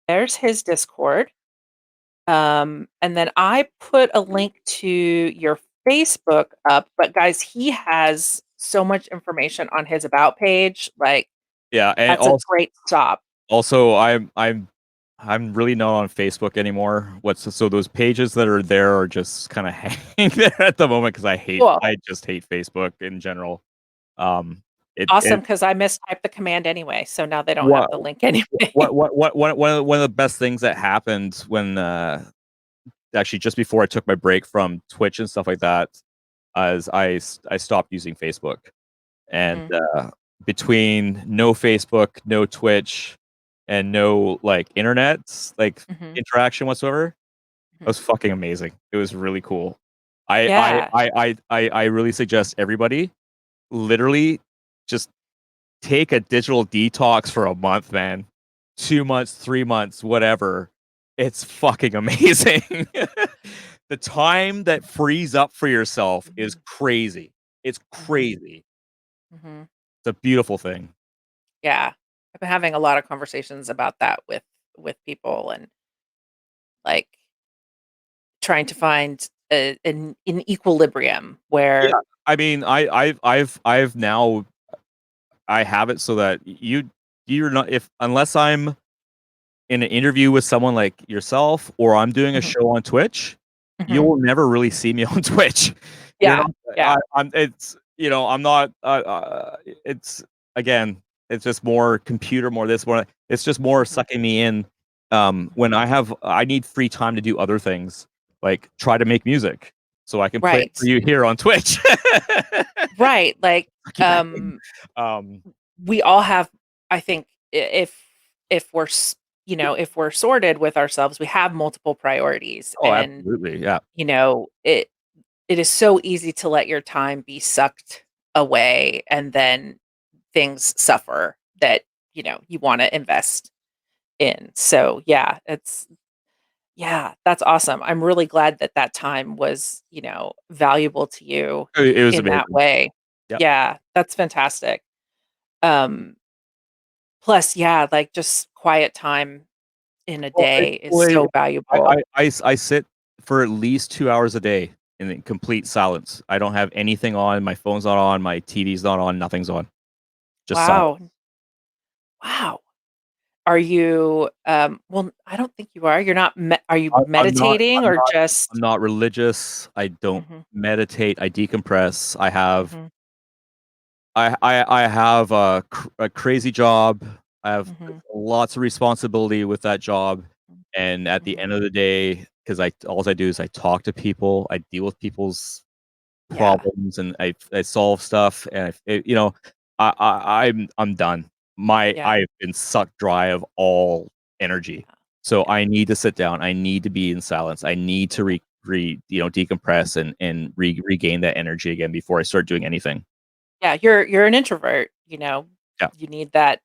there's his Discord. And then I put a link to your Facebook up, but guys, he has so much information on his about page. Like, yeah, and that's a great stop. also I'm really not on Facebook anymore. So those pages that are there are just kind of hanging there at the moment because Cool. I just hate Facebook in general. Um, Awesome, it because I mistyped the command anyway, so now they don't have what the link anyway. one of the best things that happened when actually just before I took my break from Twitch and stuff like that, as I stopped using Facebook. And Mhm, between no Facebook, no Twitch, and no like internet like mhm, interaction whatsoever, it mhm. was fucking amazing. It was really cool. Yeah. I really suggest everybody literally just take a digital detox for a month, man. 2 months, 3 months, whatever. It's fucking amazing. The time that frees up for yourself is Mhm, crazy. It's mhm, crazy. mhm. It's a beautiful thing. Yeah. I've been having a lot of conversations about that with people and, like, trying to find an equilibrium Yeah. where I mean, I've now I have it so that you're not if unless I'm in an interview with someone like yourself or I'm doing a Mhm, show on Twitch, you mhm. will never really see me on Twitch. You're Yeah, not yeah. I'm it's I'm not it's again, it's just more computer, more this, more it's just more Mhm, sucking me in when mhm. I need free time to do other things, like try to make music so I can play it Right. for you here on Twitch. Right, like, Suck you back in. Um we all have I think if we're if we're sorted with ourselves, we have multiple priorities, Oh, and absolutely. Yeah. it is so easy to let your time be sucked away, and then things suffer that you want to invest in. So yeah, that's awesome. I'm really glad that that time was valuable to you It was in that amazing. way. Yep. Yeah, that's fantastic. Um, Plus, yeah, like just quiet time in a Well, day it's is the way so valuable. I sit for at least 2 hours a day in complete silence. I don't have anything on, my phone's not on, my TV's not on, nothing's on. Just silent. Wow. Wow. Are you well, I don't think you are. You're not are you I'm not meditating I'm or not I'm just not religious. I don't Mhm, meditate. I decompress. mhm, I have a crazy job. I have mhm, lots of responsibility with that job, and at the mhm. end of the day, because I all I do is I talk to people, I deal with people's Yeah, problems, and I solve stuff, and I'm done. yeah, I've been sucked dry of all energy, so yeah, I need to sit down. I need to be in silence. I need to decompress and regain that energy again before I start doing anything. yeah. You're an introvert, Yeah, you need that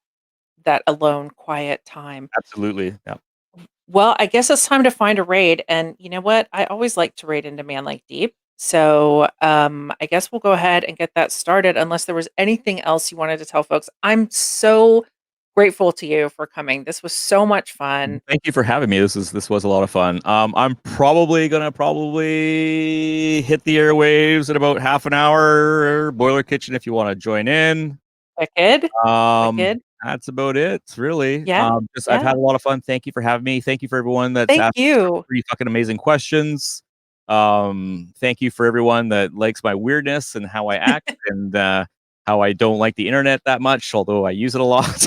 alone, quiet time. absolutely. Yeah. Well, I guess it's time to find a raid, and you know what? I always like to raid into Man Lake Deep. So, I guess we'll go ahead and get that started unless there was anything else you wanted to tell folks. I'm so grateful to you for coming. This was so much fun. Thank you for having me. This was a lot of fun. I'm probably gonna probably hit the airwaves in about half an hour. Boiler Kitchen, if you want to join in. Wicked. Um, Wicked. that's about it, really. Yeah. Just I've Yeah. had a lot of fun. Thank you for having me. Thank you for everyone that's Thank asked you. 3 fucking amazing questions. Thank you for everyone that likes my weirdness and how I act and how I don't like the internet that much, although I use it a lot.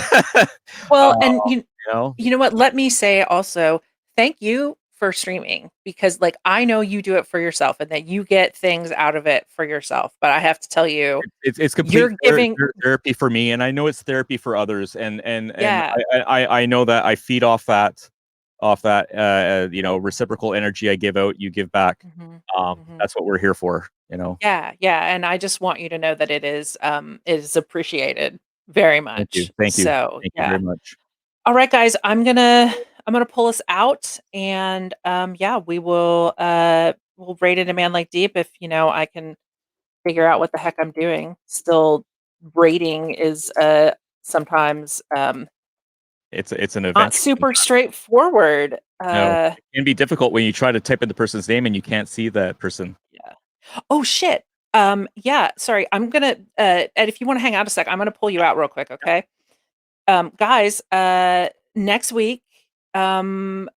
Well, uh, and you know, you know what? Let me say also, thank you for streaming because like I know you do it for yourself and that you get things out of it for yourself. But I have to tell you, it's complete you're giving therapy for me, and I know it's therapy for others, and yeah. I know that I feed off that reciprocal energy I give out, you give back. Mhm. Mhm. That's what we're here for, you know. Yeah, yeah, and I just want you to know that it is appreciated very Thank you, much. thank you, So, thank you yeah. very much. All right, guys, I'm gonna pull us out, and yeah, we'll rate it a Man Like Deep if I can figure out what the heck I'm doing. Still, rating is sometimes It's an not adventure super sometimes. straightforward. No, it can be difficult when you try to type in the person's name and you can't see that person. Yeah. Oh shit. Yeah. Sorry, I'm gonna. Ed, if you want to hang out a sec, I'm gonna pull you out real quick. Okay. Guys. Next week. Um,